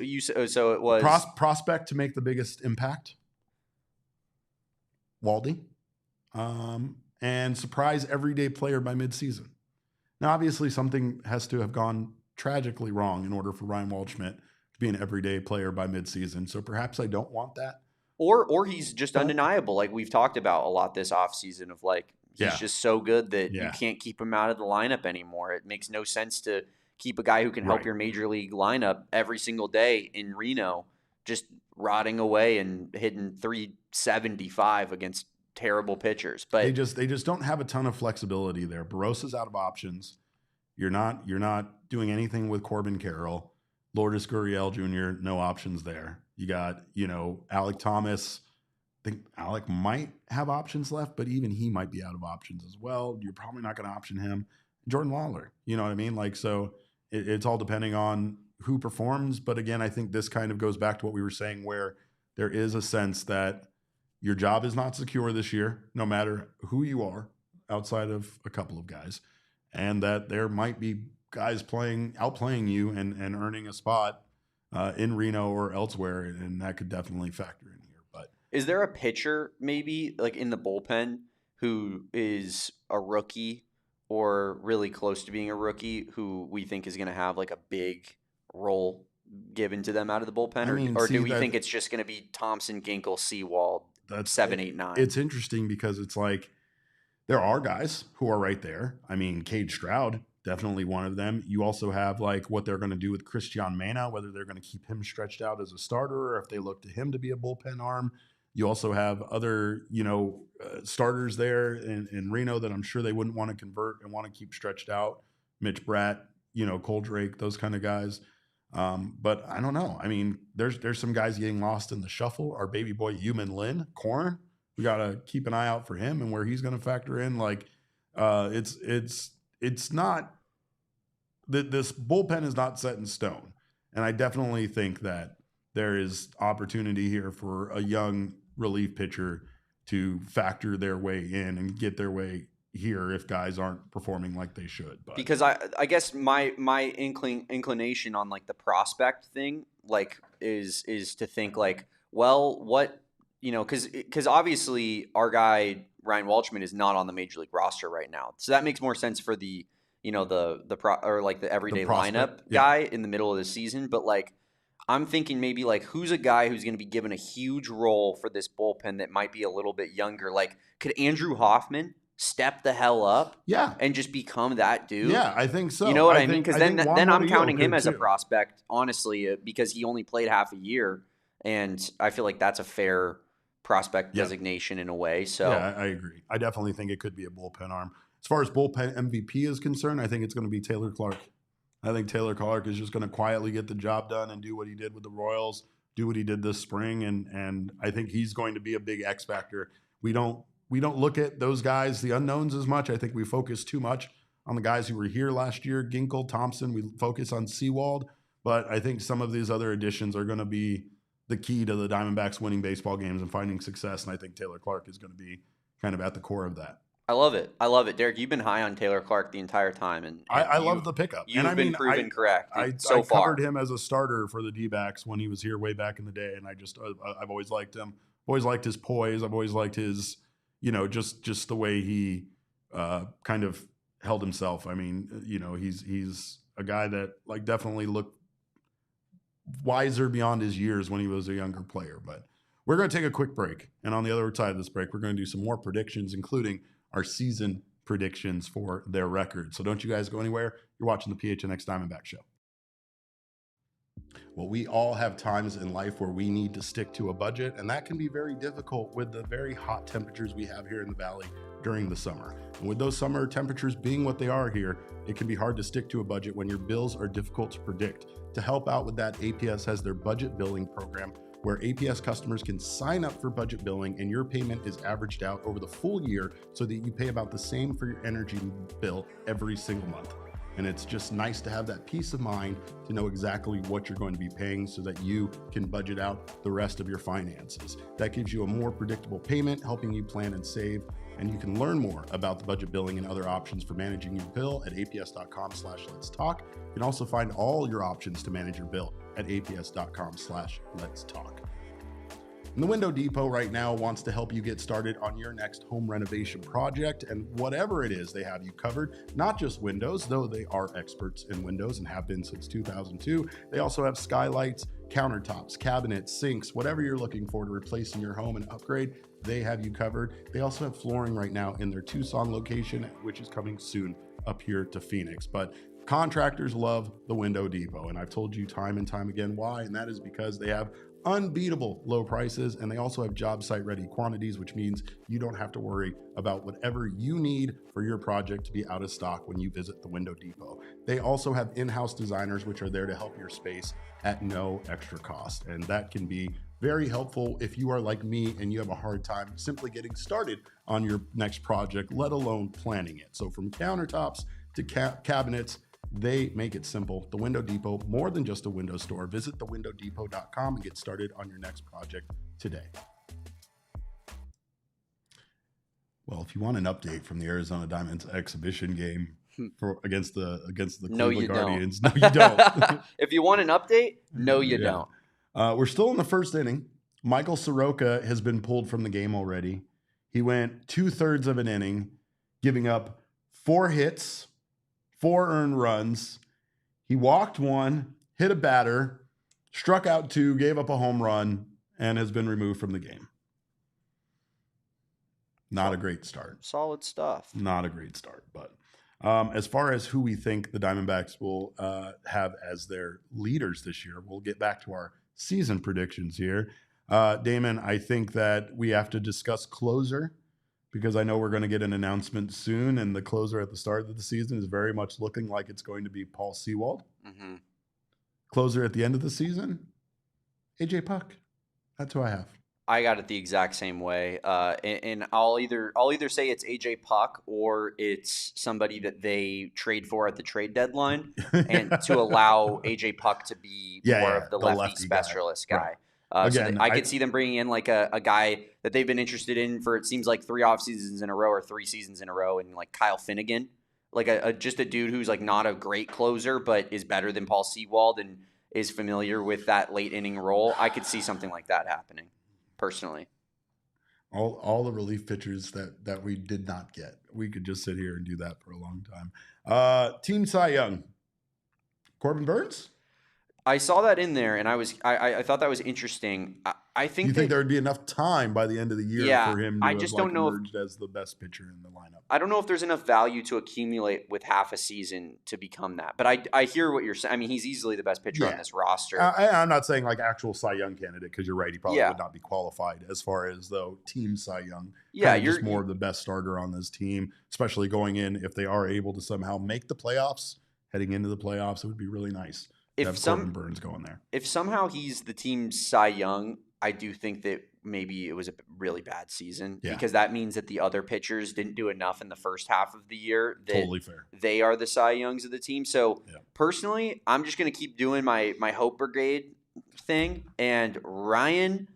prospect to make the biggest impact. Waldy. And surprise everyday player by midseason. Now, obviously, something has to have gone tragically wrong in order for Ryan Waldschmidt to be an everyday player by midseason. So perhaps I don't want that. Or he's just undeniable, like we've talked about a lot this offseason of like he's just so good that you can't keep him out of the lineup anymore. It makes no sense to keep a guy who can help your major league lineup every single day in Reno just rotting away and hitting 375 against terrible pitchers. But they just don't have a ton of flexibility there. Barosa's out of options. You're not doing anything with Corbin Carroll. Lourdes Gurriel Jr., no options there. You got, Alec Thomas. I think Alec might have options left, but even he might be out of options as well. You're probably not going to option him. Jordan Lawler, you know what I mean? Like, so it's all depending on who performs. But again, I think this kind of goes back to what we were saying, where there is a sense that your job is not secure this year, no matter who you are outside of a couple of guys, and that there might be guys outplaying you and earning a spot in Reno or elsewhere, and that could definitely factor in here. But is there a pitcher maybe like in the bullpen who is a rookie or really close to being a rookie who we think is going to have like a big role given to them out of the bullpen, or do we think it's just going to be Thompson, Ginkel, Sewald? That's 7, 8, 9. It's interesting because it's like there are guys who are right there. I mean, Cade Stroud, definitely one of them. You also have like what they're going to do with Christian Mena, whether they're going to keep him stretched out as a starter or if they look to him to be a bullpen arm. You also have other, starters there in Reno that I'm sure they wouldn't want to convert and want to keep stretched out. Mitch Bratt, Cole Drake, those kind of guys. But I don't know. I mean, there's some guys getting lost in the shuffle. Our baby boy, Yumin Lin, Corn, we got to keep an eye out for him and where he's going to factor in. Like, it's not that this bullpen is not set in stone. And I definitely think that there is opportunity here for a young relief pitcher to factor their way in and get their way here if guys aren't performing like they should. But because I guess my inclination on like the prospect thing like is to think like, well, what because obviously our guy Ryan Waldschmidt is not on the major league roster right now, so that makes more sense for the the everyday lineup guy in the middle of the season. But like I'm thinking maybe like who's a guy who's going to be given a huge role for this bullpen that might be a little bit younger. Like could Andrew Hoffman step the hell up and just become that dude? Yeah, I think so. You know what I mean? Because then I'm counting him as a prospect, honestly, because he only played half a year. And I feel like that's a fair prospect designation in a way. So yeah, I agree. I definitely think it could be a bullpen arm. As far as bullpen MVP is concerned, I think it's going to be Taylor Clark. I think Taylor Clark is just going to quietly get the job done and do what he did with the Royals do what he did this spring, and I think he's going to be a big X factor. We don't look at those guys, the unknowns, as much. I think we focus too much on the guys who were here last year, Ginkel, Thompson. We focus on Sewald, but I think some of these other additions are going to be the key to the Diamondbacks winning baseball games and finding success, and I think Taylor Clark is going to be kind of at the core of that. I love it. I love it. Derek, you've been high on Taylor Clark the entire time. And I love the pickup. You've been proven correct I covered him as a starter for the Dbacks when he was here way back in the day, and I've always liked him. Always liked his poise. I've always liked his, just the way he kind of held himself. I mean, he's a guy that definitely looked wiser beyond his years when he was a younger player. But we're going to take a quick break, and on the other side of this break, we're going to do some more predictions, including our season predictions for their record. So don't you guys go anywhere. You're watching the PHNX Diamondback Show. Well, we all have times in life where we need to stick to a budget, and that can be very difficult with the very hot temperatures we have here in the Valley during the summer. And with those summer temperatures being what they are here, it can be hard to stick to a budget when your bills are difficult to predict. To help out with that, APS has their budget billing program, where APS customers can sign up for budget billing and your payment is averaged out over the full year so that you pay about the same for your energy bill every single month. And it's just nice to have that peace of mind to know exactly what you're going to be paying so that you can budget out the rest of your finances. That gives you a more predictable payment, helping you plan and save. And you can learn more about the budget billing and other options for managing your bill at aps.com/let's talk. You can also find all your options to manage your bill at aps.com/let's talk. And the Window Depot right now wants to help you get started on your next home renovation project, and whatever it is, they have you covered. Not just windows, though they are experts in windows and have been since 2002. They also have skylights, countertops, cabinets, sinks, whatever you're looking for to replace in your home and upgrade, they have you covered. They also have flooring right now in their Tucson location, which is coming soon up here to Phoenix. But contractors love the Window Depot, and I've told you time and time again why, and that is because they have unbeatable low prices, and they also have job site ready quantities, which means you don't have to worry about whatever you need for your project to be out of stock when you visit the Window Depot. They also have in-house designers, which are there to help your space at no extra cost, and that can be very helpful if you are like me and you have a hard time simply getting started on your next project, let alone planning it. So from countertops to cabinets, they make it simple. The Window Depot, more than just a window store. Visit thewindowdepot.com and get started on your next project today. Well, if you want an update from the Arizona Diamondbacks exhibition game against the Cleveland Guardians, no, you don't. If you want an update, no, you don't. We're still in the first inning. Michael Soroka has been pulled from the game already. He went 2/3 of an inning, giving up 4 hits, 4 earned runs. He walked 1, hit a batter, struck out 2, gave up a home run, and has been removed from the game. Not a great start. Solid stuff. Not a great start. But as far as who we think the Diamondbacks will have as their leaders this year, we'll get back to our season predictions here. Damon, I think that we have to discuss closer, because I know we're going to get an announcement soon, and the closer at the start of the season is very much looking like it's going to be Paul Sewald. Mm-hmm. Closer at the end of the season, AJ Puck. That's who I have. I got it the exact same way, and I'll either say it's AJ Puck or it's somebody that they trade for at the trade deadline, and to allow AJ Puck to be more of the lefty specialist guy. Right. Again, so I could see them bringing in like a guy that they've been interested in for, it seems like 3 off seasons in a row or 3 seasons in a row, and like Kyle Finnegan, like just a dude who's like not a great closer but is better than Paul Sewald and is familiar with that late inning role. I could see something like that happening, personally. All the relief pitchers that we did not get, we could just sit here and do that for a long time. Team Cy Young, Corbin Burnes. I saw that in there, and I thought that was interesting. I think you think there would be enough time by the end of the year for him to emerge as the best pitcher in the lineup. I don't know if there's enough value to accumulate with half a season to become that. But I hear what you're saying. I mean, he's easily the best pitcher on this roster. I'm not saying like actual Cy Young candidate, because you're right. He probably would not be qualified as far as though Team Cy Young. Yeah, you're just more of the best starter on this team, especially going in if they are able to somehow make the playoffs. Heading into the playoffs, it would be really nice Corbin Burnes going there. If somehow he's the team's Cy Young, I do think that maybe it was a really bad season because that means that the other pitchers didn't do enough in the first half of the year. That totally fair. They are the Cy Youngs of the team. So personally, I'm just going to keep doing my Hope Brigade thing. And Ryan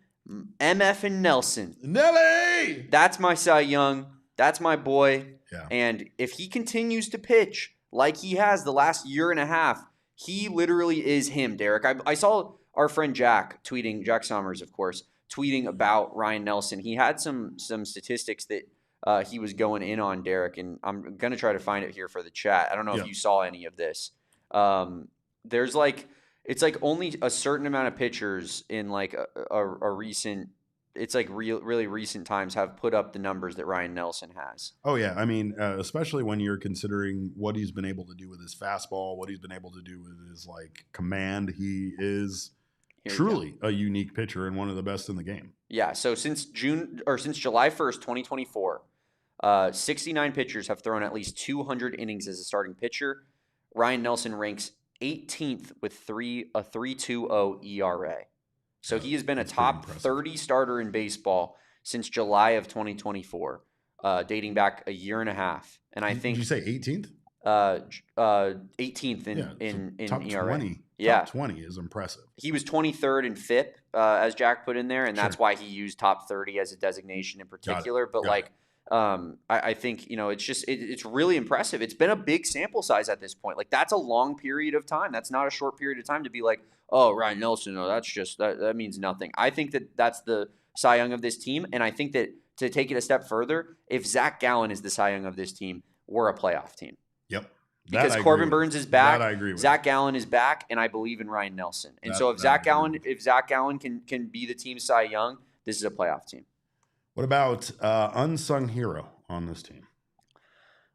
MF and Nelly! That's my Cy Young. That's my boy. Yeah. And if he continues to pitch like he has the last year and a half, he literally is him, Derek. I saw our friend Jack tweeting, Jack Summers, of course, tweeting about Ryan Nelson. He had some statistics that he was going in on, Derek, and I'm going to try to find it here for the chat. I don't know if you saw any of this. There's it's only a certain amount of pitchers in a recent, it's really recent times have put up the numbers that Ryan Nelson has. Oh, yeah. I mean, especially when you're considering what he's been able to do with his fastball, what he's been able to do with his command. He is truly a unique pitcher and one of the best in the game. Yeah. So since July 1st, 2024, 69 pitchers have thrown at least 200 innings as a starting pitcher. Ryan Nelson ranks 18th with a 3.20 ERA. So he has been a top 30 starter in baseball since July of 2024, dating back a year and a half. And I think, did you say 18th? 18th in top ERA. 20. Yeah, top 20 is impressive. He was 23rd in FIP, as Jack put in there, and that's why he used top 30 as a designation in particular. But I think it's really impressive. It's been a big sample size at this point. That's a long period of time. That's not a short period of time to be oh, Ryan Nelson, no, that's just that means nothing. I think that's the Cy Young of this team, and I think that to take it a step further, if Zach Gallen is the Cy Young of this team, we're a playoff team. Yep. Because Corbin Burnes is back, I agree with Zach Gallen is back, and I believe in Ryan Nelson. And so if Zach Gallen can be the team Cy Young, this is a playoff team. What about unsung hero on this team?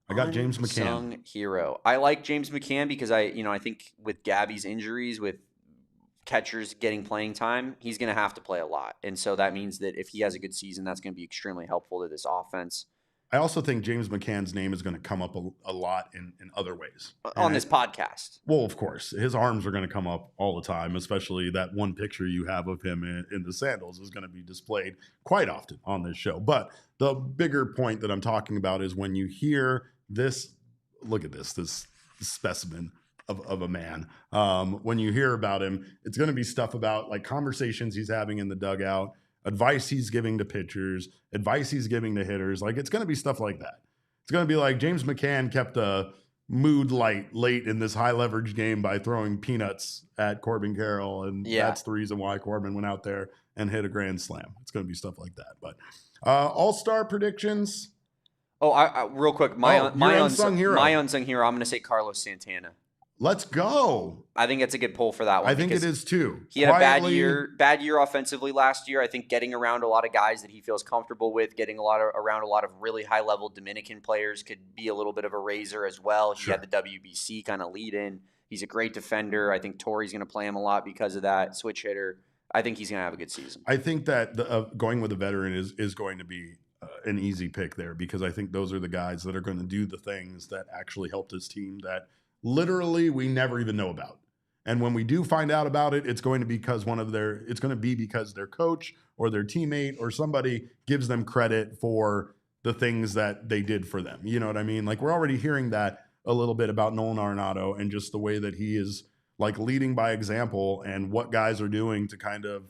I got James McCann. Unsung hero. I like James McCann because I think with Gabby's injuries, with catchers getting playing time, he's going to have to play a lot. And so that means that if he has a good season, that's going to be extremely helpful to this offense. I also think James McCann's name is going to come up a lot in other ways. On this podcast. Well, of course. His arms are going to come up all the time, especially that one picture you have of him in the sandals is going to be displayed quite often on this show. But the bigger point that I'm talking about is when you hear this, look at this specimen of a man. When you hear about him, it's going to be stuff about conversations he's having in the dugout, advice he's giving to pitchers, advice he's giving to hitters. It's going to be stuff like that. It's going to be James McCann kept a mood light late in this high leverage game by throwing peanuts at Corbin Carroll. And that's the reason why Corbin went out there and hit a grand slam. It's going to be stuff like that. But all-star predictions. Oh, I real quick. My unsung hero. I'm going to say Carlos Santana. Let's go. I think it's a good pull for that one. I think it is too. He had a bad year offensively last year. I think getting around a lot of guys that he feels comfortable with, getting around a lot of really high level Dominican players could be a little bit of a raiser as well. He had the WBC kind of lead in. He's a great defender. I think Torrey's going to play him a lot because of that. Switch hitter. I think he's going to have a good season. I think that going with a veteran is going to be an easy pick there because I think those are the guys that are going to do the things that actually helped his team that literally we never even know about. And when we do find out about it, it's going to be because their coach or their teammate or somebody gives them credit for the things that they did for them. You know what I mean? We're already hearing that a little bit about Nolan Arenado and just the way that he is leading by example and what guys are doing to kind of,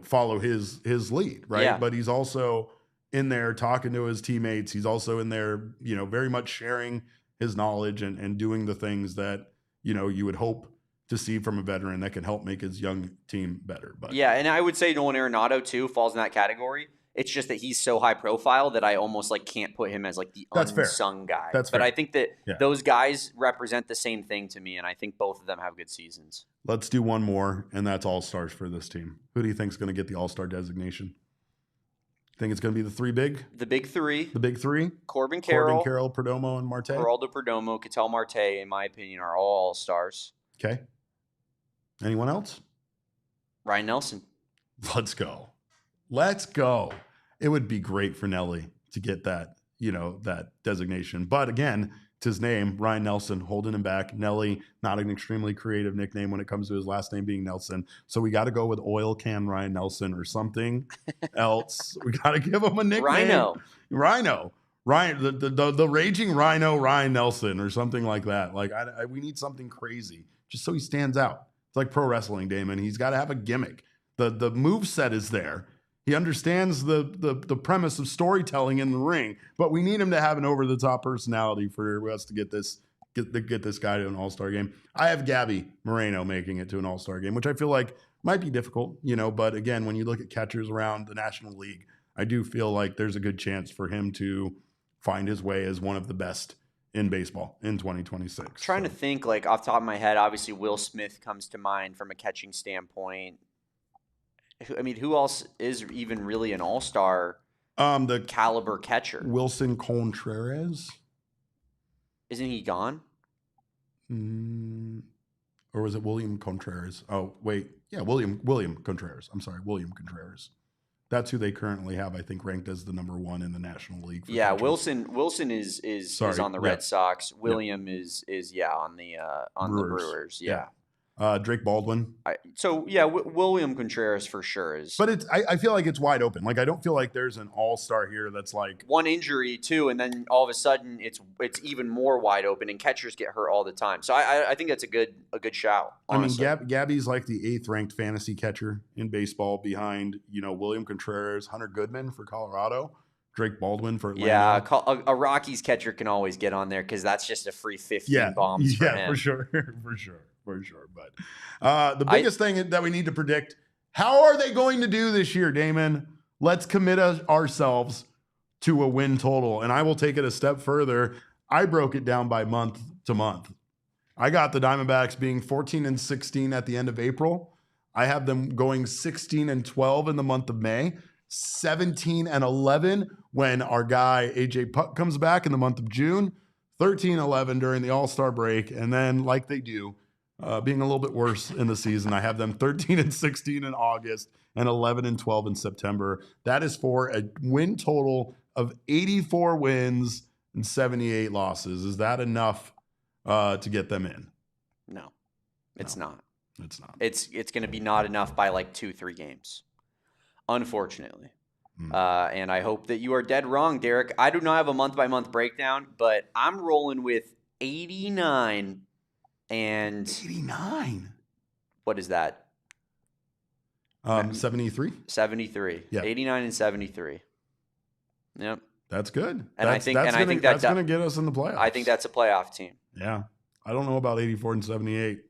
follow his lead, right? Yeah. But he's also in there talking to his teammates. He's also in there, very much sharing his knowledge and doing the things that, you would hope to see from a veteran that can help make his young team better. But yeah, and I would say Nolan Arenado too falls in that category. It's just that he's so high profile that I almost can't put him as the unsung guy. That's fair. But I think that those guys represent the same thing to me, and I think both of them have good seasons. Let's do one more, and that's all-stars for this team. Who do you think is going to get the all-star designation? Think it's going to be the three big? The big three. The big three? Corbin Carroll, Perdomo, and Marte? Geraldo Perdomo, Ketel Marte, in my opinion, are all all-stars. Okay. Anyone else? Ryan Nelson. Let's go. It would be great for Nelly to get that, that designation. But again, It's his name, Ryan Nelson, holding him back. Nelly, not an extremely creative nickname when it comes to his last name being Nelson. So we got to go with Oil Can Ryan Nelson or something else. We got to give him a nickname. Rhino. Ryan, the raging Rhino Ryan Nelson or something like that. Like we need something crazy just so he stands out. It's like pro wrestling, Damon. He's got to have a gimmick. The move set is there. He understands the premise of storytelling in the ring, but we need him to have an over-the-top personality for us to get this guy to an all-star game. I have Gabby Moreno making it to an all-star game, which I feel like might be difficult, but again, when you look at catchers around the National League, I do feel like there's a good chance for him to find his way as one of the best in baseball in 2026. Trying to think, like, off the top of my head, obviously Will Smith comes to mind from a catching standpoint. I mean, who else is even really an all-star the caliber catcher? Wilson Contreras. Isn't he gone? Or was it William Contreras? Oh, wait. Yeah, William Contreras. I'm sorry, William Contreras. That's who they currently have, I think, ranked as the number 1 in the National League. Yeah, catchers. Wilson is on the Red Sox. William is on the Brewers. Yeah. Drake Baldwin. William Contreras for sure is. But I feel like it's wide open. Like, I don't feel like there's an all-star here that's like one injury too, and then all of a sudden it's even more wide open, and catchers get hurt all the time. So I think that's a good shout. Honestly. I mean, Gabby's like the 8th ranked fantasy catcher in baseball behind William Contreras, Hunter Goodman for Colorado, Drake Baldwin for Atlanta. Yeah, a Rockies catcher can always get on there because that's just a free 15 bombs for him. For sure. But the biggest thing that we need to predict, how are they going to do this year, Damon? Let's commit ourselves to a win total. And I will take it a step further. I broke it down by month to month. I got the Diamondbacks being 14-16 at the end of April. I have them going 16-12 in the month of May, 17-11 when our guy AJ Puck comes back in the month of June, 13-11 during the All-Star break, and then like they do, being a little bit worse in the season, I have them 13-16 in August and 11-12 in September. That is for a win total of 84 wins and 78 losses. Is that enough to get them in? No, it's not. It's not. It's going to be not enough by like 2-3 games, unfortunately. And I hope that you are dead wrong, Derek. I do not have a month-by-month breakdown, but I'm rolling with 89 and 89. What is that? 73. 73. Yeah. 89 and 73. Yep. That's good. And I think that's going to get us in the playoffs. I think that's a playoff team. Yeah. I don't know about 84 and 78.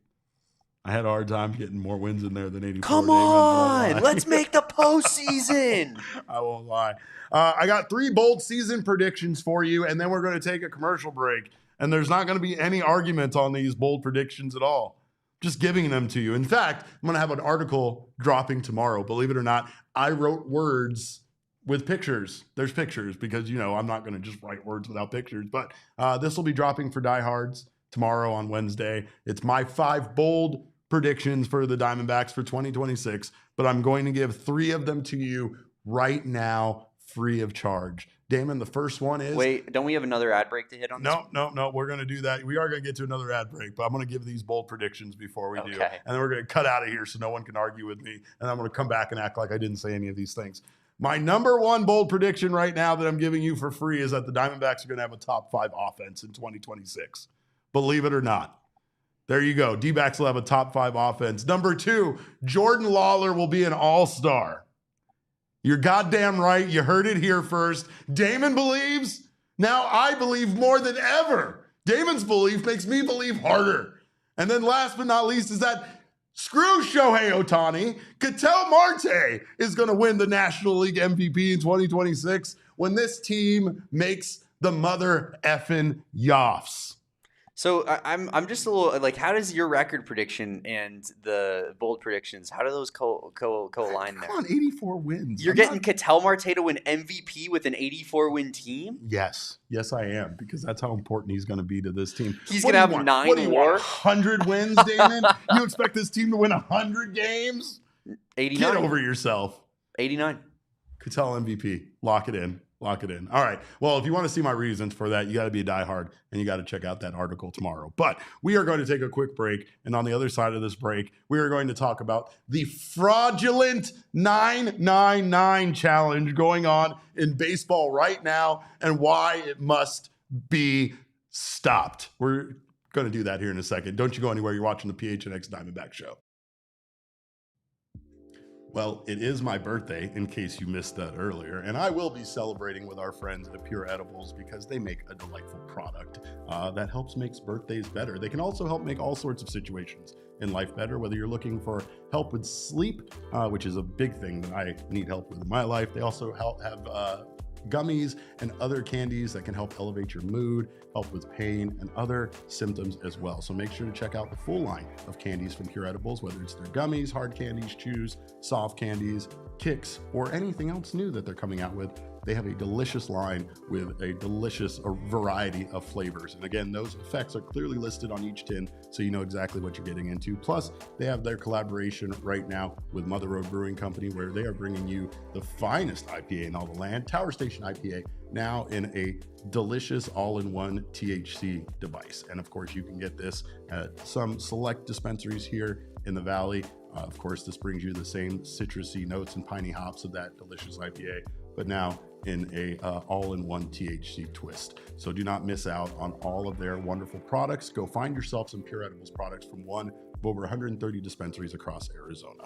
I had a hard time getting more wins in there than 84. Come on, let's make the postseason. I won't lie. I got 3 bold season predictions for you, and then we're going to take a commercial break. And there's not going to be any argument on these bold predictions at all. Just giving them to you. In fact, I'm going to have an article dropping tomorrow. Believe it or not, I wrote words with pictures. There's pictures because, I'm not going to just write words without pictures. But this will be dropping for diehards tomorrow on Wednesday. It's my 5 bold predictions for the Diamondbacks for 2026. But I'm going to give 3 of them to you right now, free of charge. Damon, the first one is... Wait, don't we have another ad break to hit on this? No. We're going to do that. We are going to get to another ad break, but I'm going to give these bold predictions before we do. And then we're going to cut out of here so no one can argue with me. And I'm going to come back and act like I didn't say any of these things. My number 1 bold prediction right now that I'm giving you for free is that the Diamondbacks are going to have a top 5 offense in 2026. Believe it or not. There you go. Dbacks will have a top 5 offense. Number 2, Jordan Lawler will be an all-star. You're goddamn right. You heard it here first. Damon believes. Now I believe more than ever. Damon's belief makes me believe harder. And then last but not least is that screw Shohei Ohtani. Ketel Marte is going to win the National League MVP in 2026 when this team makes the mother effing Yoffs. So I'm just a little like, how does your record prediction and the bold predictions, how do those co-align there? Come on, 84 wins. You're getting Ketel Marte to win MVP with an 84-win team? Yes, I am, because that's how important he's going to be to this team. He's going to have 9 What do you want, 100 wins, Damon? You expect this team to win 100 games? 89. Get over yourself. 89. Ketel MVP. Lock it in. Lock it in. All right. Well, if you want to see my reasons for that, you got to be a diehard and you got to check out that article tomorrow. But we are going to take a quick break. And on the other side of this break, we are going to talk about the fraudulent 999 challenge going on in baseball right now and why it must be stopped. We're going to do that here in a second. Don't you go anywhere. You're watching the PHNX Diamondback Show. Well, it is my birthday, in case you missed that earlier, and I will be celebrating with our friends at Pure Edibles because they make a delightful product that helps make birthdays better. They can also help make all sorts of situations in life better, whether you're looking for help with sleep, which is a big thing that I need help with in my life. They also have gummies and other candies that can help elevate your mood, help with pain and other symptoms as well. So make sure to check out the full line of candies from Pure Edibles, whether it's their gummies, hard candies, chews, soft candies, kicks, or anything else new that they're coming out with. They have a delicious line with a delicious variety of flavors. And again, those effects are clearly listed on each tin, so you know exactly what you're getting into. Plus, they have their collaboration right now with Mother Road Brewing Company, where they are bringing you the finest IPA in all the land, Tower Station IPA, now in a delicious all-in-one THC device. And of course, you can get this at some select dispensaries here in the Valley. Of course, this brings you the same citrusy notes and piney hops of that delicious IPA, but now in a all-in-one THC twist. So do not miss out on all of their wonderful products. Go find yourself some Pure Edibles products from one of over 130 dispensaries across Arizona.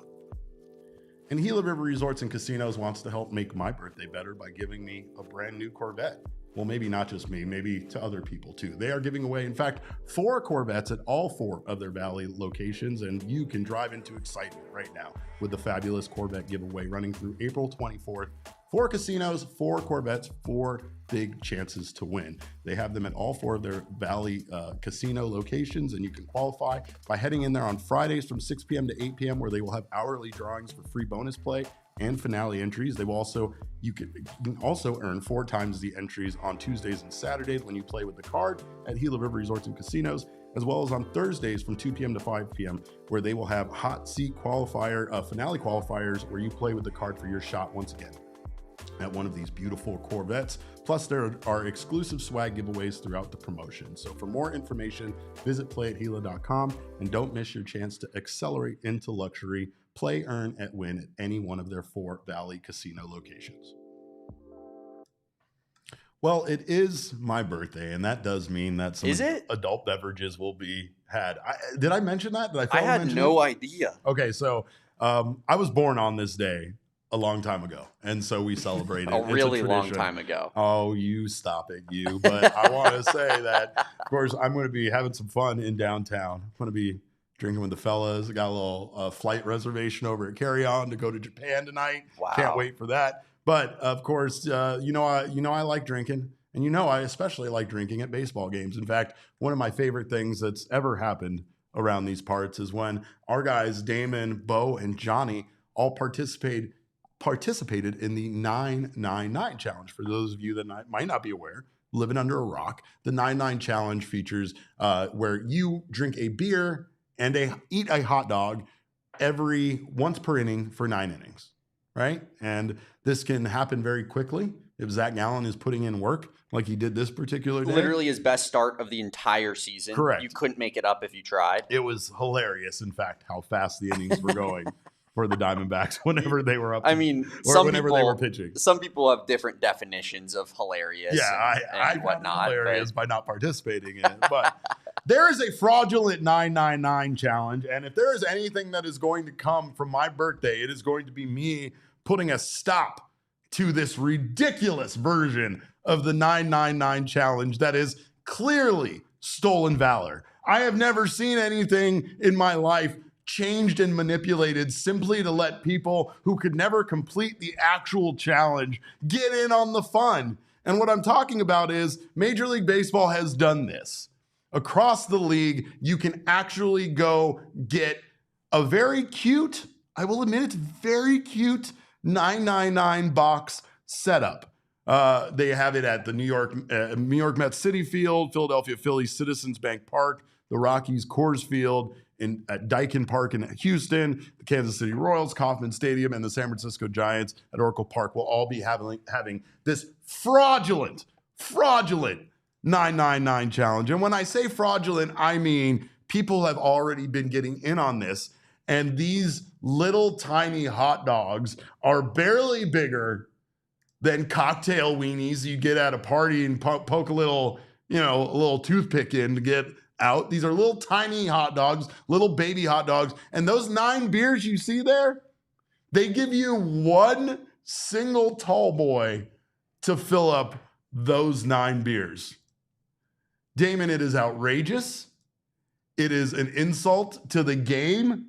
And Gila River Resorts and Casinos wants to help make my birthday better by giving me a brand new Corvette. Well, maybe not just me, maybe to other people too. They are giving away, in fact, 4 Corvettes at all 4 of their Valley locations, and you can drive into excitement right now with the fabulous Corvette giveaway running through April 24th. 4 casinos, 4 Corvettes, 4 big chances to win. They have them at all 4 of their Valley casino locations, and you can qualify by heading in there on Fridays from 6 p.m. to 8 p.m. where they will have hourly drawings for free bonus play and finale entries. They will also, you can also earn 4 times the entries on Tuesdays and Saturdays when you play with the card at Gila River Resorts and Casinos, as well as on Thursdays from 2 p.m. to 5 p.m. where they will have hot seat qualifier, finale qualifiers where you play with the card for your shot once again at one of these beautiful Corvettes. Plus, there are exclusive swag giveaways throughout the promotion. So for more information, visit playathila.com and don't miss your chance to accelerate into luxury. Play, earn, at win at any one of their 4 Valley casino locations. Well, it is my birthday, and that does mean that some adult beverages will be had. Did I mention that? Did I had no idea. Okay, so I was born on this day a long time ago, and so we celebrated. A really long time ago. Oh, you stop it, you. But I want to say that, of course, I'm going to be having some fun in downtown. I'm going to be drinking with the fellas. I got a little flight reservation over at Carry On to go to Japan tonight. Wow. Can't wait for that. But of course, I like drinking, and I especially like drinking at baseball games. In fact, one of my favorite things that's ever happened around these parts is when our guys Damon, Bo, and Johnny all participated in the 999 challenge. For those of you that might not be aware, living under a rock, the 99 challenge features where you drink a beer and eat a hot dog once per inning for 9 innings, right? And this can happen very quickly if Zach Gallen is putting in work like he did this particular day. Literally his best start of the entire season. Correct. You couldn't make it up if you tried. It was hilarious, in fact, how fast the innings were going for the Diamondbacks whenever they were up. Whenever they were pitching. Some people have different definitions of hilarious. Yeah, I whatnot. Hilarious by not participating in it. But there is a fraudulent 999 challenge, and if there is anything that is going to come from my birthday, it is going to be me putting a stop to this ridiculous version of the 999 challenge that is clearly stolen valor. I have never seen anything in my life changed and manipulated simply to let people who could never complete the actual challenge get in on the fun. And what I'm talking about is Major League Baseball has done this. Across the league, you can actually go get a very cute, I will admit it's very cute, 999 box setup. They have it at the New York Mets City Field, Philadelphia Phillies Citizens Bank Park, the Rockies Coors Field, at Daikin Park in Houston, the Kansas City Royals, Kauffman Stadium, and the San Francisco Giants at Oracle Park will all be having this fraudulent 999 challenge. And when I say fraudulent, I mean people have already been getting in on this. And these little tiny hot dogs are barely bigger than cocktail weenies you get at a party and poke a little toothpick in to get out. These are little tiny hot dogs, little baby hot dogs. And those 9 beers you see there, they give you one single tall boy to fill up those 9 beers. Damon, it is outrageous. It is an insult to the game.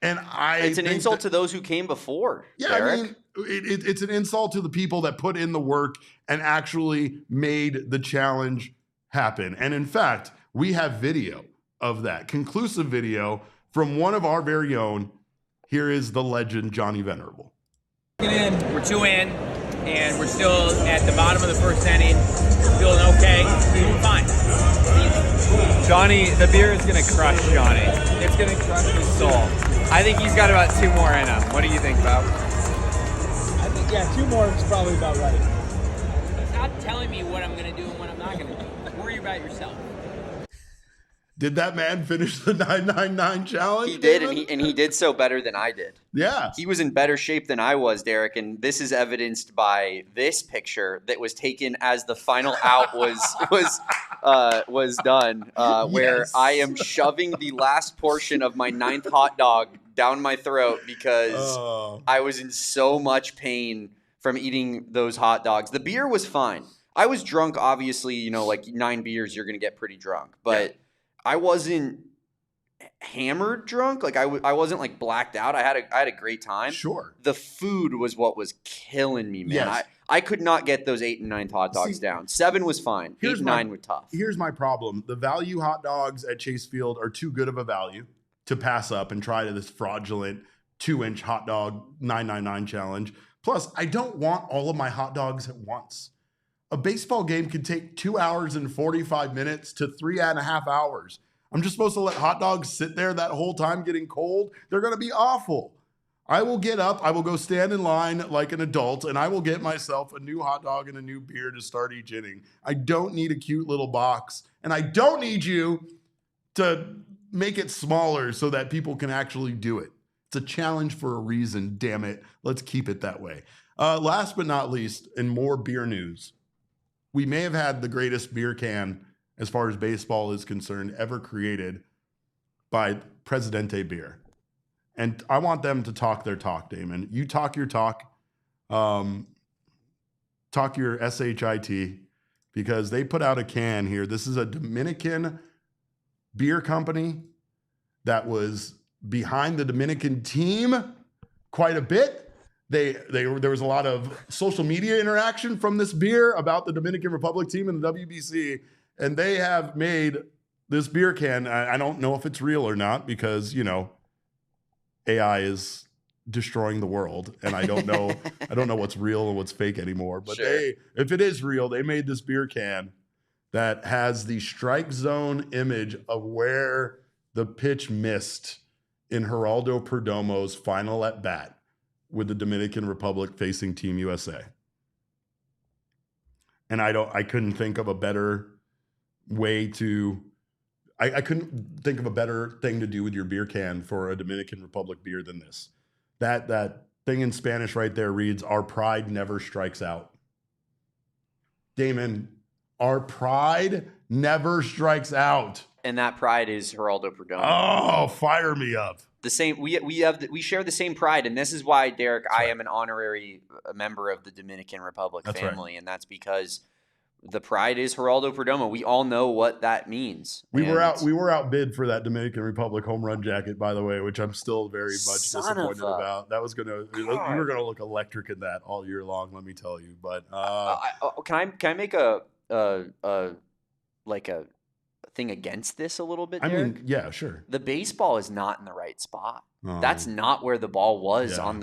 And it's an insult to those who came before. Yeah, Derek. I mean, it's an insult to the people that put in the work and actually made the challenge happen. And in fact, we have video of that, conclusive video from one of our very own. Here is the legend, Johnny Venerable. We're 2 in, and we're still at the bottom of the first inning. Feeling okay, feeling fine. Johnny, the beer is going to crush Johnny. It's going to crush his soul. I think he's got about 2 more in him. What do you think, Bob? I think, 2 more is probably about right. Stop telling me what I'm going to do and what I'm not going to do. Worry about yourself. Did that man finish the 999 challenge? He did, and he did so better than I did. Yeah. He was in better shape than I was, Derek, and this is evidenced by this picture that was taken as the final out was done, where Yes. I am shoving the last portion of my 9th hot dog down my throat because I was in so much pain from eating those hot dogs. The beer was fine. I was drunk, obviously, like 9 beers, you're going to get pretty drunk, but I wasn't hammered drunk. Like I wasn't like blacked out. I had a great time. Sure. The food was what was killing me, man. Yes. I could not get those 8 and 9 hot dogs down. 7 was fine. 8 and 9 were tough. Here's my problem. The value hot dogs at Chase Field are too good of a value to pass up and try to this fraudulent 2-inch hot dog 999 challenge. Plus, I don't want all of my hot dogs at once. A baseball game can take 2 hours and 45 minutes to 3.5 hours. I'm just supposed to let hot dogs sit there that whole time getting cold? They're going to be awful. I will get up, I will go stand in line like an adult, and I will get myself a new hot dog and a new beer to start each inning. I don't need a cute little box, and I don't need you to make it smaller so that people can actually do it. It's a challenge for a reason, damn it. Let's keep it that way. Last but not least, in more beer news, we may have had the greatest beer can, as far as baseball is concerned, ever created by Presidente beer. And I want them to talk their talk, Damon. You talk your talk. Talk your SHIT, because they put out a can here. This is a Dominican beer company that was behind the Dominican team quite a bit. There was a lot of social media interaction from this beer about the Dominican Republic team and the WBC, and they have made this beer can. I don't know if it's real or not because, AI is destroying the world, and I don't know what's real and what's fake anymore. But Sure. If it is real, they made this beer can that has the strike zone image of where the pitch missed in Geraldo Perdomo's final at bat with the Dominican Republic facing Team USA. And I couldn't think of a better way to, I couldn't think of a better thing to do with your beer can for a Dominican Republic beer than this. That thing in Spanish right there reads, "Our pride never strikes out." Damon, our pride never strikes out. And that pride is Geraldo Perdomo. Oh, fire me up. The same we share the same pride, and this is why, Derek, I am an honorary member of the Dominican Republic family, and that's because the pride is Geraldo Perdomo. We all know what that means. We were outbid for that Dominican Republic home run jacket, by the way, which I'm still very much disappointed about. That was we were gonna look electric in that all year long, let me tell you. But can I make a thing against this a little bit, Derek? I mean, yeah, sure. The baseball is not in the right spot. That's not where the ball was on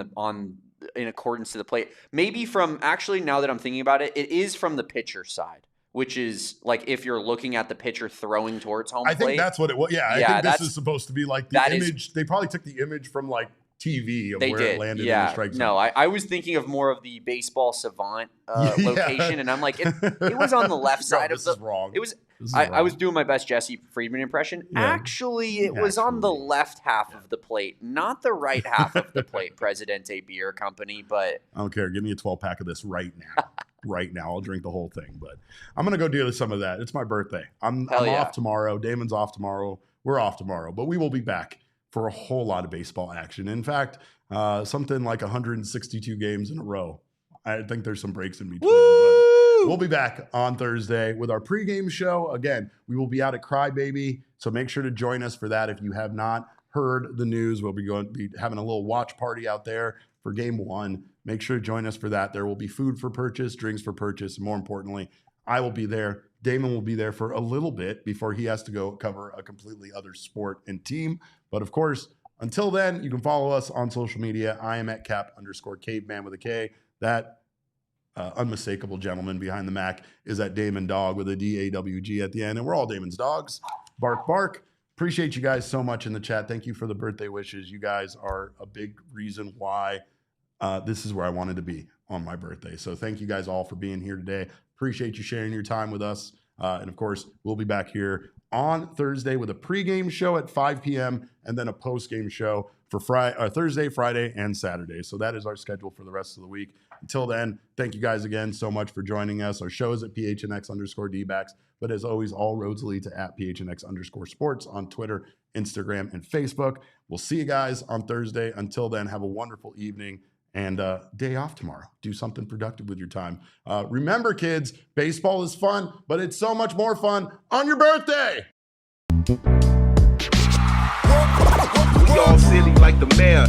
in accordance to the plate. Maybe from actually, now that I'm thinking about it, it is from the pitcher side, which is like if you're looking at the pitcher throwing towards home plate. I think that's what it was. Yeah, I think this is supposed to be like the image. They probably took the image from like TV of where it landed in the strike zone. No, I was thinking of more of the baseball savant location, and I'm like, it was on the left side of the. This is wrong. It was. I was doing my best Jesse Friedman impression. Yeah. Actually, it was on the left half of the plate, not the right half of the plate. Presidente Beer Company, but I don't care. Give me a 12-pack of this right now. Right now, I'll drink the whole thing. But I'm gonna go do some of that. It's my birthday. I'm off tomorrow. Damon's off tomorrow. We're off tomorrow, but we will be back for a whole lot of baseball action. In fact, something like 162 games in a row. I think there's some breaks in between. But we'll be back on Thursday with our pregame show. Again, we will be out at Crybaby, so make sure to join us for that. If you have not heard the news, we'll be having a little watch party out there for Game 1. Make sure to join us for that. There will be food for purchase, drinks for purchase, and more importantly, I will be there. Damon will be there for a little bit before he has to go cover a completely other sport and team. But of course, until then, you can follow us on social media. I am at cap_caveman with a K. That unmistakable gentleman behind the Mac is at Damon Dawg with a DAWG at the end. And we're all Damon's dogs. Bark, bark. Appreciate you guys so much in the chat. Thank you for the birthday wishes. You guys are a big reason why this is where I wanted to be on my birthday. So thank you guys all for being here today. Appreciate you sharing your time with us. And of course, we'll be back here on Thursday with a pregame show at 5 p.m. and then a postgame show for Thursday, Friday, and Saturday. So that is our schedule for the rest of the week. Until then, thank you guys again so much for joining us. Our show is at PHNX_Dbacks. But as always, all roads lead to at PHNX_sports on Twitter, Instagram, and Facebook. We'll see you guys on Thursday. Until then, have a wonderful evening and day off tomorrow. Do something productive with your time. Remember, kids, baseball is fun, but it's so much more fun on your birthday. We all silly like the mayor.